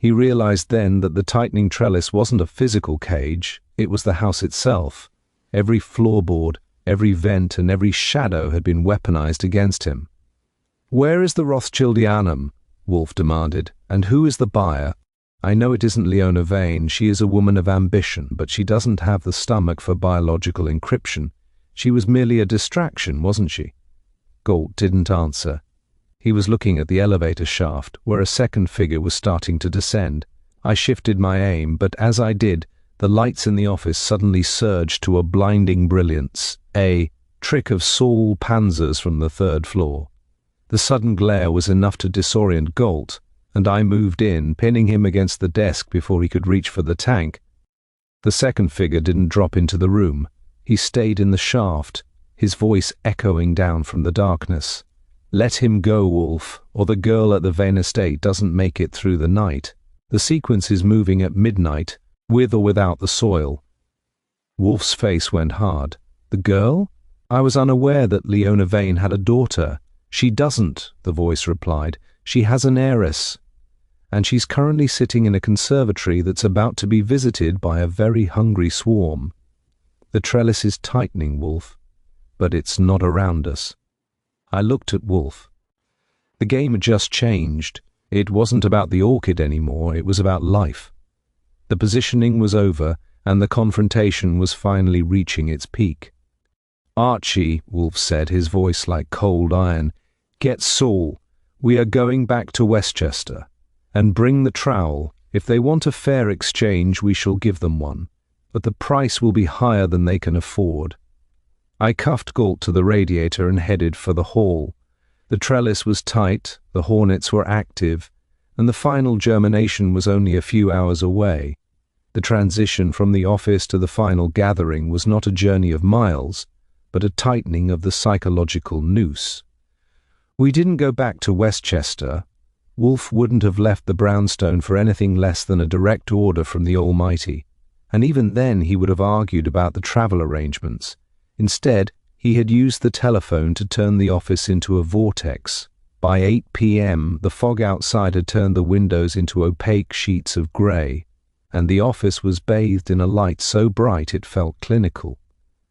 He realized then that the tightening trellis wasn't a physical cage, it was the house itself. Every floorboard, every vent and every shadow had been weaponized against him. "Where is the Rothschildianum?" Wolfe demanded. "And who is the buyer? I know it isn't Leona Vane. She is a woman of ambition, but she doesn't have the stomach for biological encryption. She was merely a distraction, wasn't she?" Galt didn't answer. He was looking at the elevator shaft, where a second figure was starting to descend. I shifted my aim, but as I did, the lights in the office suddenly surged to a blinding brilliance, a trick of Saul Panzer's from the third floor. The sudden glare was enough to disorient Galt, and I moved in, pinning him against the desk before he could reach for the tank. The second figure didn't drop into the room. He stayed in the shaft, his voice echoing down from the darkness. "Let him go, Wolfe, or the girl at the Vane estate doesn't make it through the night. The sequence is moving at midnight, with or without the soil." Wolfe's face went hard. "The girl? I was unaware that Leona Vane had a daughter." "She doesn't," the voice replied. "She has an heiress. And she's currently sitting in a conservatory that's about to be visited by a very hungry swarm. The trellis is tightening, Wolfe, but it's not around us." I looked at Wolfe. The game had just changed. It wasn't about the orchid anymore, it was about life. The positioning was over, and the confrontation was finally reaching its peak. "Archie," Wolfe said, his voice like cold iron, "get Saul. We are going back to Westchester. And bring the trowel. If they want a fair exchange, we shall give them one. But the price will be higher than they can afford." I cuffed Galt to the radiator and headed for the hall. The trellis was tight, the hornets were active, and the final germination was only a few hours away. The transition from the office to the final gathering was not a journey of miles, but a tightening of the psychological noose. We didn't go back to Westchester. Wolfe wouldn't have left the brownstone for anything less than a direct order from the Almighty, and even then he would have argued about the travel arrangements. Instead, he had used the telephone to turn the office into a vortex. By 8 p.m., the fog outside had turned the windows into opaque sheets of grey, and the office was bathed in a light so bright it felt clinical.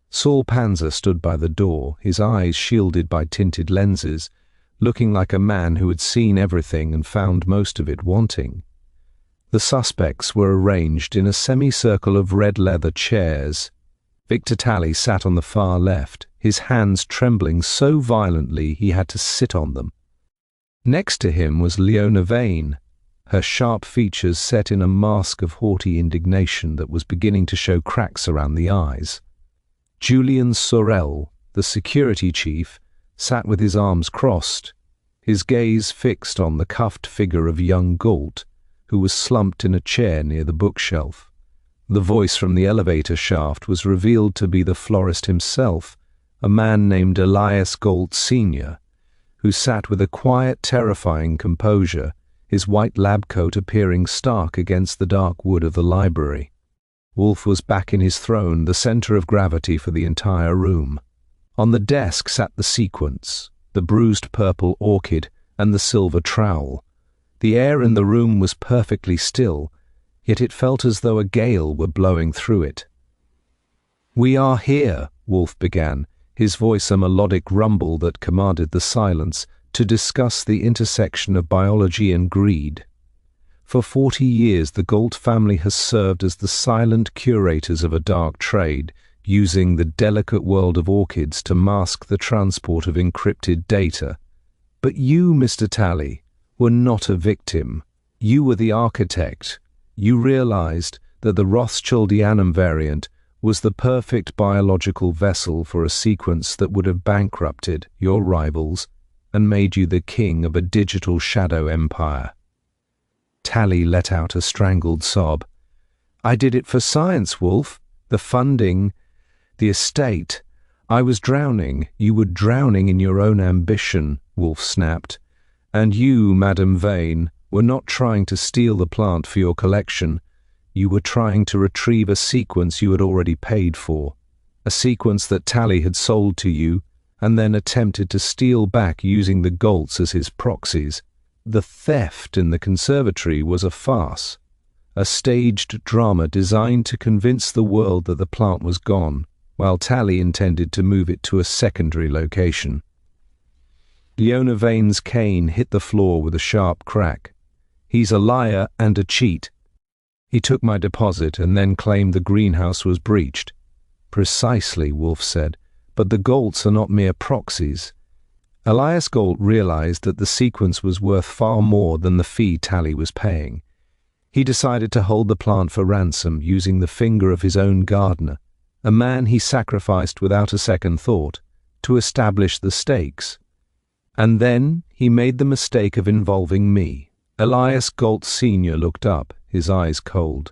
Saul Panzer stood by the door, his eyes shielded by tinted lenses, looking like a man who had seen everything and found most of it wanting. The suspects were arranged in a semicircle of red leather chairs. Victor Tally sat on the far left, his hands trembling so violently he had to sit on them. Next to him was Leona Vane, her sharp features set in a mask of haughty indignation that was beginning to show cracks around the eyes. Julian Sorel, the security chief, sat with his arms crossed, his gaze fixed on the cuffed figure of young Galt, who was slumped in a chair near the bookshelf. The voice from the elevator shaft was revealed to be the florist himself, a man named Elias Galt Sr., who sat with a quiet, terrifying composure, his white lab coat appearing stark against the dark wood of the library. Wolfe was back in his throne, the center of gravity for the entire room. On the desk sat the sequence, the bruised purple orchid, and the silver trowel. The air in the room was perfectly still, yet it felt as though a gale were blowing through it. "We are here," Wolfe began, his voice a melodic rumble that commanded the silence, "to discuss the intersection of biology and greed. For 40 years the Galt family has served as the silent curators of a dark trade, using the delicate world of orchids to mask the transport of encrypted data. But you, Mr. Talley, were not a victim. You were the architect. You realized that the Rothschildianum variant was the perfect biological vessel for a sequence that would have bankrupted your rivals and made you the king of a digital shadow empire." Talley let out a strangled sob. "I did it for science, Wolfe. The funding, the estate. I was drowning. You were drowning in your own ambition," Wolfe snapped. "And you, Madame Vane, were not trying to steal the plant for your collection. You were trying to retrieve a sequence you had already paid for, a sequence that Talley had sold to you and then attempted to steal back using the Galts as his proxies. The theft in the conservatory was a farce, a staged drama designed to convince the world that the plant was gone, while Talley intended to move it to a secondary location." Leona Vane's cane hit the floor with a sharp crack. "He's a liar and a cheat. He took my deposit and then claimed the greenhouse was breached." "Precisely," Wolfe said, "but the Galts are not mere proxies." Elias Galt realized that the sequence was worth far more than the fee Talley was paying. He decided to hold the plant for ransom using the finger of his own gardener, a man he sacrificed without a second thought, to establish the stakes. And then he made the mistake of involving me. Elias Galt Sr. looked up, his eyes cold.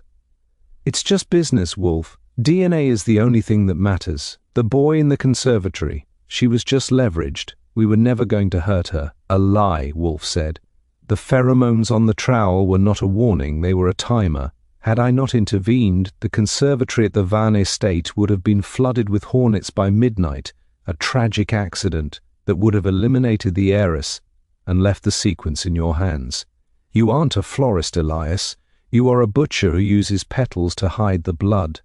"It's just business, Wolfe. DNA is the only thing that matters. The boy in the conservatory, she was just leveraged. We were never going to hurt her." "A lie," Wolfe said. "The pheromones on the trowel were not a warning, they were a timer. Had I not intervened, the conservatory at the Van estate would have been flooded with hornets by midnight, a tragic accident that would have eliminated the heiress and left the sequence in your hands. You aren't a florist, Elias. You are a butcher who uses petals to hide the blood."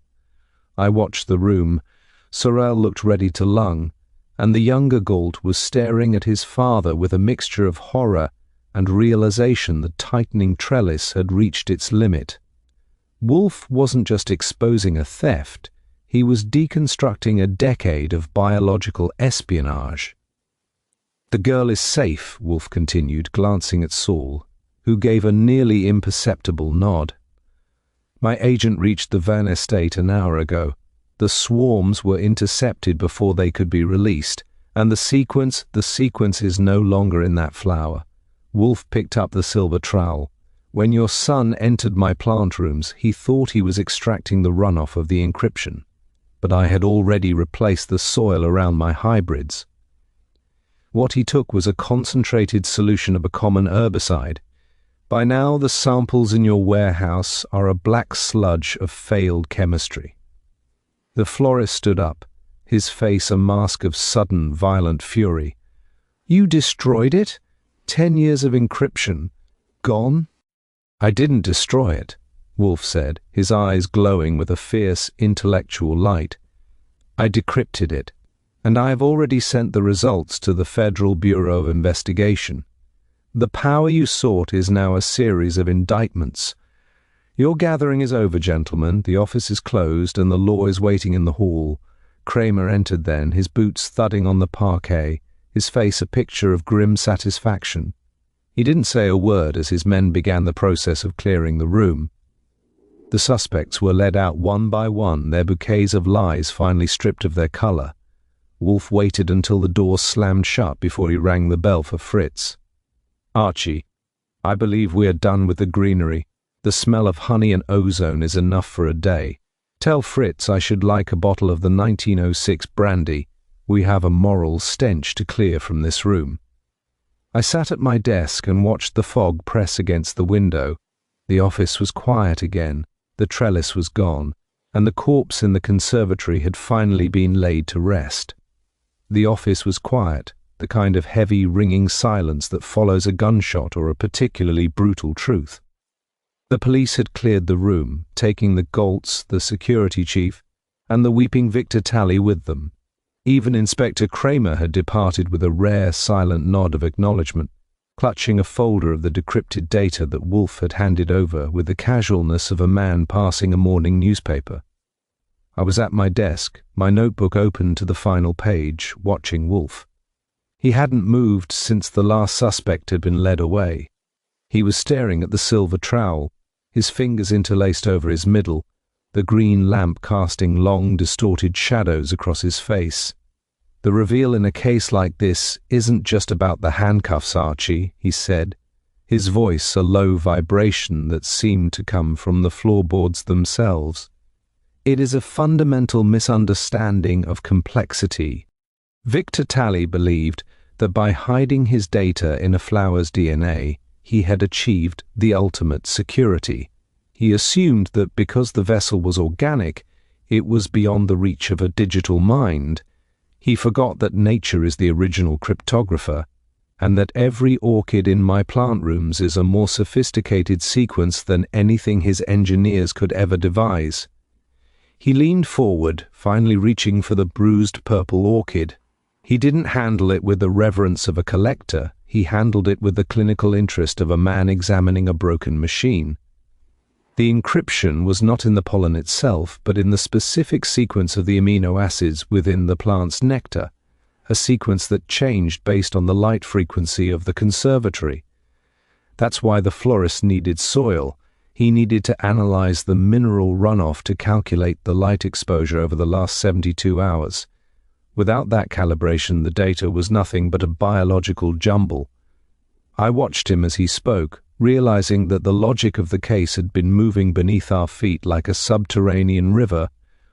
I watched the room. Sorel looked ready to lung, and the younger Galt was staring at his father with a mixture of horror and realization the tightening trellis had reached its limit. Wolfe wasn't just exposing a theft, he was deconstructing a decade of biological espionage. "The girl is safe," Wolfe continued, glancing at Saul, who gave a nearly imperceptible nod. "My agent reached the Van estate an hour ago. The swarms were intercepted before they could be released, and the sequence is no longer in that flower." Wolfe picked up the silver trowel. "When your son entered my plant rooms, he thought he was extracting the runoff of the encryption, but I had already replaced the soil around my hybrids. What he took was a concentrated solution of a common herbicide. By now the samples in your warehouse are a black sludge of failed chemistry." The florist stood up, his face a mask of sudden, violent fury. "You destroyed it? 10 years of encryption. Gone?" "I didn't destroy it," Wolfe said, his eyes glowing with a fierce, intellectual light. "I decrypted it, and I have already sent the results to the Federal Bureau of Investigation. The power you sought is now a series of indictments. Your gathering is over, gentlemen. The office is closed, and the law is waiting in the hall." Cramer entered then, his boots thudding on the parquet, his face a picture of grim satisfaction. He didn't say a word as his men began the process of clearing the room. The suspects were led out one by one, their bouquets of lies finally stripped of their color. Wolfe waited until the door slammed shut before he rang the bell for Fritz. "Archie, I believe we are done with the greenery. The smell of honey and ozone is enough for a day. Tell Fritz I should like a bottle of the 1906 brandy. We have a moral stench to clear from this room." I sat at my desk and watched the fog press against the window. The office was quiet again, the trellis was gone, and the corpse in the conservatory had finally been laid to rest. The office was quiet, the kind of heavy, ringing silence that follows a gunshot or a particularly brutal truth. The police had cleared the room, taking the Galts, the security chief, and the weeping Victor Talley with them. Even Inspector Cramer had departed with a rare, silent nod of acknowledgement, clutching a folder of the decrypted data that Wolfe had handed over with the casualness of a man passing a morning newspaper. I was at my desk, my notebook open to the final page, watching Wolfe. He hadn't moved since the last suspect had been led away. He was staring at the silver trowel, his fingers interlaced over his middle, the green lamp casting long, distorted shadows across his face. "The reveal in a case like this isn't just about the handcuffs, Archie," he said, his voice a low vibration that seemed to come from the floorboards themselves. "It is a fundamental misunderstanding of complexity. Victor Talley believed that by hiding his data in a flower's DNA, he had achieved the ultimate security. He assumed that because the vessel was organic, it was beyond the reach of a digital mind. He forgot that nature is the original cryptographer, and that every orchid in my plant rooms is a more sophisticated sequence than anything his engineers could ever devise." He leaned forward, finally reaching for the bruised purple orchid. He didn't handle it with the reverence of a collector, he handled it with the clinical interest of a man examining a broken machine. The encryption was not in the pollen itself, but in the specific sequence of the amino acids within the plant's nectar, a sequence that changed based on the light frequency of the conservatory. That's why the florist needed soil. He needed to analyze the mineral runoff to calculate the light exposure over the last 72 hours. Without that calibration, the data was nothing but a biological jumble. I watched him as he spoke, realizing that the logic of the case had been moving beneath our feet like a subterranean river,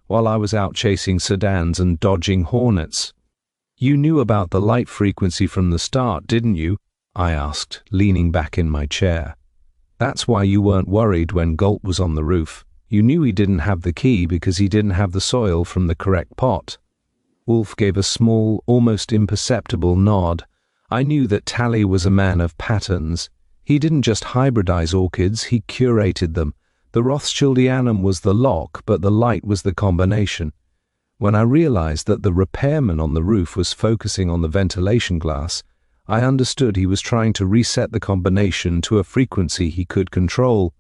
while I was out chasing sedans and dodging hornets. "You knew about the light frequency from the start, didn't you?" I asked, leaning back in my chair. "That's why you weren't worried when Galt was on the roof. You knew he didn't have the key because he didn't have the soil from the correct pot." Wolfe gave a small, almost imperceptible nod. I knew that Talley was a man of patterns. He didn't just hybridize orchids, he curated them. The Rothschildianum was the lock, but the light was the combination. When I realized that the repairman on the roof was focusing on the ventilation glass, I understood he was trying to reset the combination to a frequency he could control.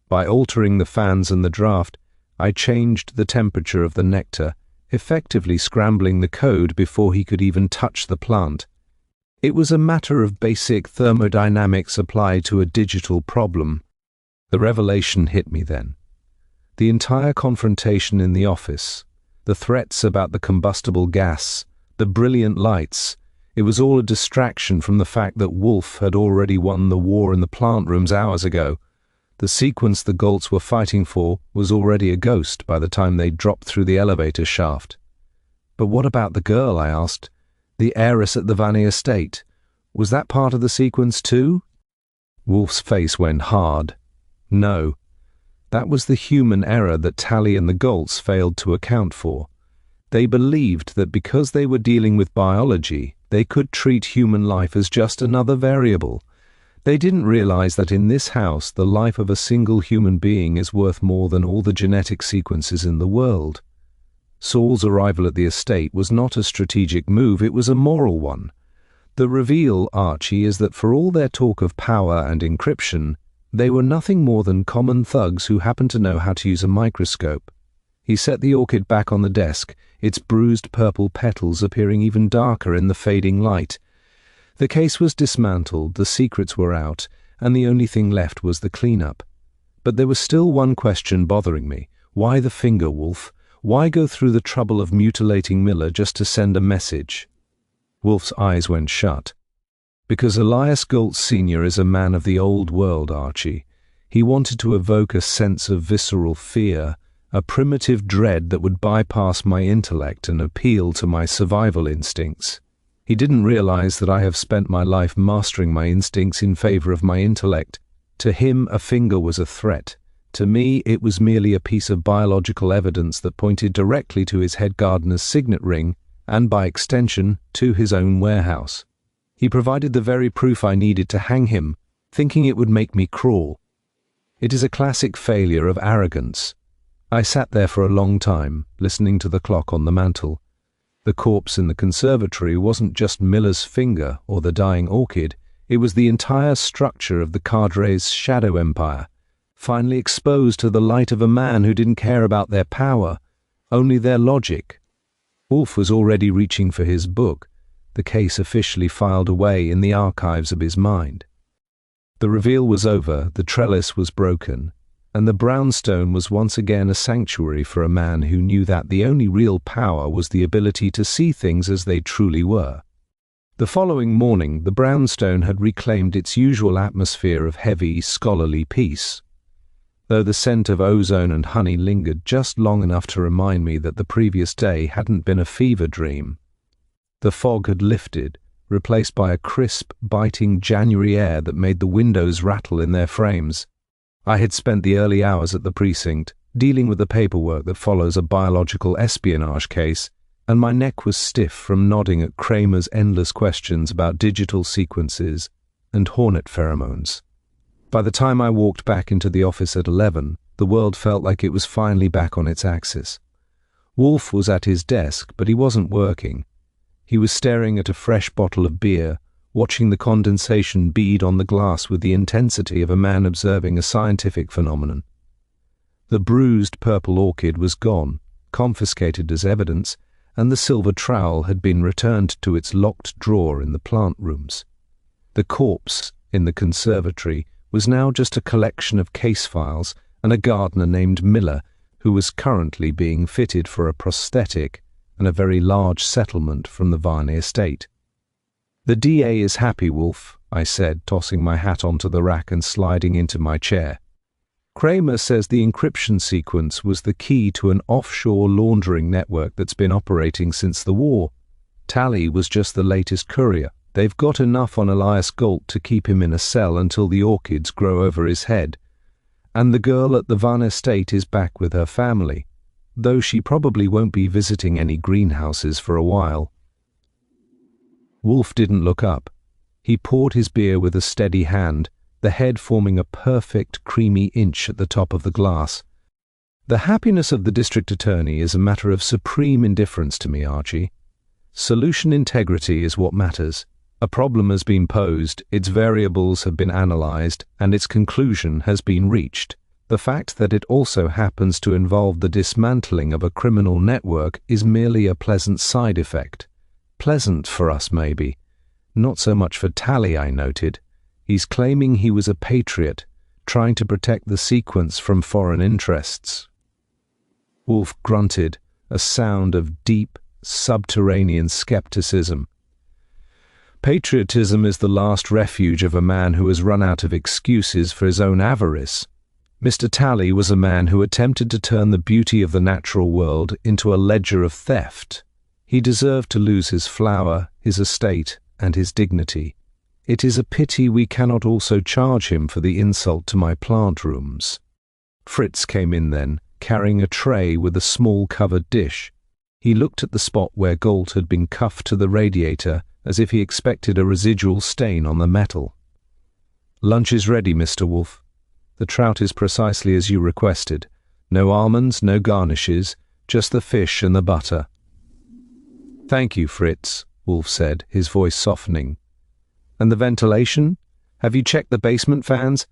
By altering the fans and the draft, I changed the temperature of the nectar, effectively scrambling the code before he could even touch the plant. It was a matter of basic thermodynamics applied to a digital problem. The revelation hit me then. The entire confrontation in the office, the threats about the combustible gas, the brilliant lights, it was all a distraction from the fact that Wolfe had already won the war in the plant rooms hours ago. The sequence the Galts were fighting for was already a ghost by the time they dropped through the elevator shaft. "But what about the girl?" I asked. "The heiress at the Vanny estate. Was that part of the sequence too?" Wolfe's face went hard. "No. That was the human error that Talley and the Galts failed to account for. They believed that because they were dealing with biology, they could treat human life as just another variable. They didn't realize that in this house, the life of a single human being is worth more than all the genetic sequences in the world. Saul's arrival at the estate was not a strategic move, it was a moral one. The reveal, Archie, is that for all their talk of power and encryption, they were nothing more than common thugs who happened to know how to use a microscope." He set the orchid back on the desk, its bruised purple petals appearing even darker in the fading light. The case was dismantled, the secrets were out, and the only thing left was the cleanup. But there was still one question bothering me. Why the finger, Wolfe? Why go through the trouble of mutilating Miller just to send a message? Wolfe's eyes went shut. Because Elias Galt Sr. is a man of the old world, Archie. He wanted to evoke a sense of visceral fear, a primitive dread that would bypass my intellect and appeal to my survival instincts. He didn't realize that I have spent my life mastering my instincts in favor of my intellect. To him, a finger was a threat. To me, it was merely a piece of biological evidence that pointed directly to his head gardener's signet ring, and by extension, to his own warehouse. He provided the very proof I needed to hang him, thinking it would make me crawl. It is a classic failure of arrogance. I sat there for a long time, listening to the clock on the mantel. The corpse in the conservatory wasn't just Miller's finger or the dying orchid, it was the entire structure of the cadre's shadow empire, finally exposed to the light of a man who didn't care about their power, only their logic. Wolfe was already reaching for his book, the case officially filed away in the archives of his mind. The reveal was over, the trellis was broken, and the brownstone was once again a sanctuary for a man who knew that the only real power was the ability to see things as they truly were. The following morning, the brownstone had reclaimed its usual atmosphere of heavy, scholarly peace, though the scent of ozone and honey lingered just long enough to remind me that the previous day hadn't been a fever dream. The fog had lifted, replaced by a crisp, biting January air that made the windows rattle in their frames. I had spent the early hours at the precinct, dealing with the paperwork that follows a biological espionage case, and my neck was stiff from nodding at Cramer's endless questions about digital sequences and hornet pheromones. By the time I walked back into the office at 11, the world felt like it was finally back on its axis. Wolfe was at his desk, but he wasn't working. He was staring at a fresh bottle of beer, watching the condensation bead on the glass with the intensity of a man observing a scientific phenomenon. The bruised purple orchid was gone, confiscated as evidence, and the silver trowel had been returned to its locked drawer in the plant rooms. The corpse in the conservatory was now just a collection of case files and a gardener named Miller, who was currently being fitted for a prosthetic and a very large settlement from the Varney estate. "The DA is happy, Wolfe," I said, tossing my hat onto the rack and sliding into my chair. "Cramer says the encryption sequence was the key to an offshore laundering network that's been operating since the war. Tally was just the latest courier. They've got enough on Elias Galt to keep him in a cell until the orchids grow over his head. And the girl at the Van estate is back with her family, though she probably won't be visiting any greenhouses for a while." Wolfe didn't look up. He poured his beer with a steady hand, the head forming a perfect creamy inch at the top of the glass. "The happiness of the district attorney is a matter of supreme indifference to me, Archie. Solution integrity is what matters. A problem has been posed, its variables have been analyzed, and its conclusion has been reached. The fact that it also happens to involve the dismantling of a criminal network is merely a pleasant side effect. Pleasant for us, maybe. Not so much for Tally, I noted. He's claiming he was a patriot, trying to protect the sequence from foreign interests." Wolfe grunted, a sound of deep, subterranean skepticism. "Patriotism is the last refuge of a man who has run out of excuses for his own avarice. Mr. Tally was a man who attempted to turn the beauty of the natural world into a ledger of theft. He deserved to lose his flower, his estate, and his dignity. It is a pity we cannot also charge him for the insult to my plant rooms." Fritz came in then, carrying a tray with a small covered dish. He looked at the spot where Galt had been cuffed to the radiator as if he expected a residual stain on the metal. "Lunch is ready, Mr. Wolfe. The trout is precisely as you requested. No almonds, no garnishes, just the fish and the butter." "Thank you, Fritz," Wolfe said, his voice softening. "And the ventilation? Have you checked the basement fans?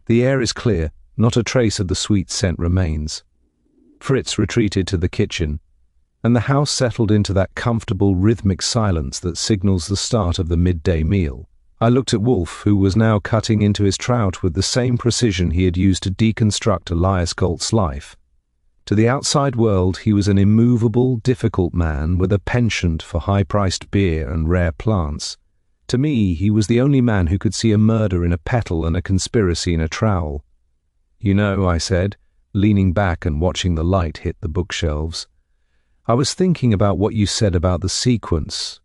The air is clear, not a trace of the sweet scent remains." Fritz retreated to the kitchen, and the house settled into that comfortable rhythmic silence that signals the start of the midday meal. I looked at Wolfe, who was now cutting into his trout with the same precision he had used to deconstruct Elias Galt's life. To the outside world, he was an immovable, difficult man with a penchant for high-priced beer and rare plants. To me, he was the only man who could see a murder in a petal and a conspiracy in a trowel. "You know," I said, leaning back and watching the light hit the bookshelves, "I was thinking about what you said about the sequence,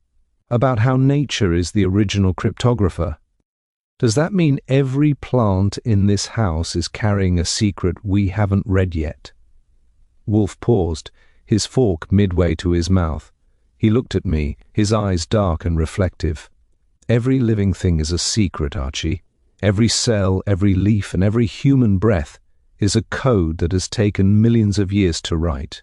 about how nature is the original cryptographer. Does that mean every plant in this house is carrying a secret we haven't read yet?" Wolfe paused, his fork midway to his mouth. He looked at me, his eyes dark and reflective. "Every living thing is a secret, Archie. Every cell, every leaf, and every human breath is a code that has taken millions of years to write.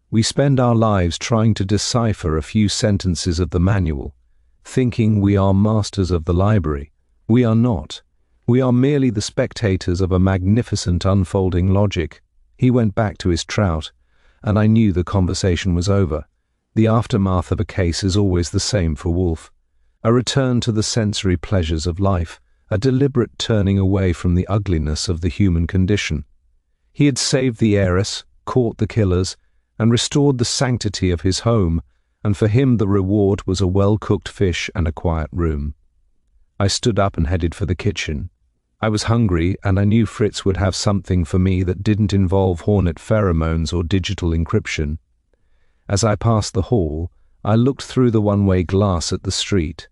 We spend our lives trying to decipher a few sentences of the manual, thinking we are masters of the library. We are not. We are merely the spectators of a magnificent unfolding logic." He went back to his trout, and I knew the conversation was over. The aftermath of a case is always the same for Wolfe. A return to the sensory pleasures of life, a deliberate turning away from the ugliness of the human condition. He had saved the heiress, caught the killers, and restored the sanctity of his home, and for him the reward was a well-cooked fish and a quiet room. I stood up and headed for the kitchen. I was hungry, and I knew Fritz would have something for me that didn't involve hornet pheromones or digital encryption. As I passed the hall, I looked through the one-way glass at the street.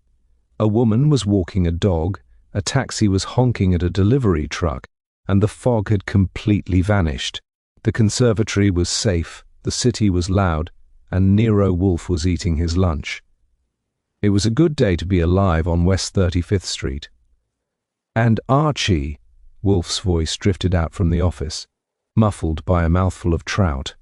A woman was walking a dog, a taxi was honking at a delivery truck, and the fog had completely vanished. The conservatory was safe, the city was loud, and Nero Wolfe was eating his lunch. It was a good day to be alive on West 35th Street. "And Archie," Wolfe's voice drifted out from the office, muffled by a mouthful of trout.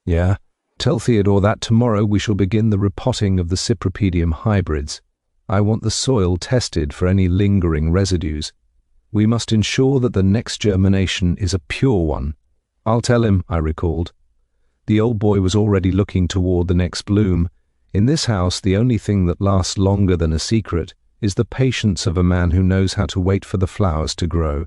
"Yeah? Tell Theodore that tomorrow we shall begin the repotting of the Cypripedium hybrids. I want the soil tested for any lingering residues. We must ensure that the next germination is a pure one." "I'll tell him," I recalled. The old boy was already looking toward the next bloom. In this house, the only thing that lasts longer than a secret is the patience of a man who knows how to wait for the flowers to grow.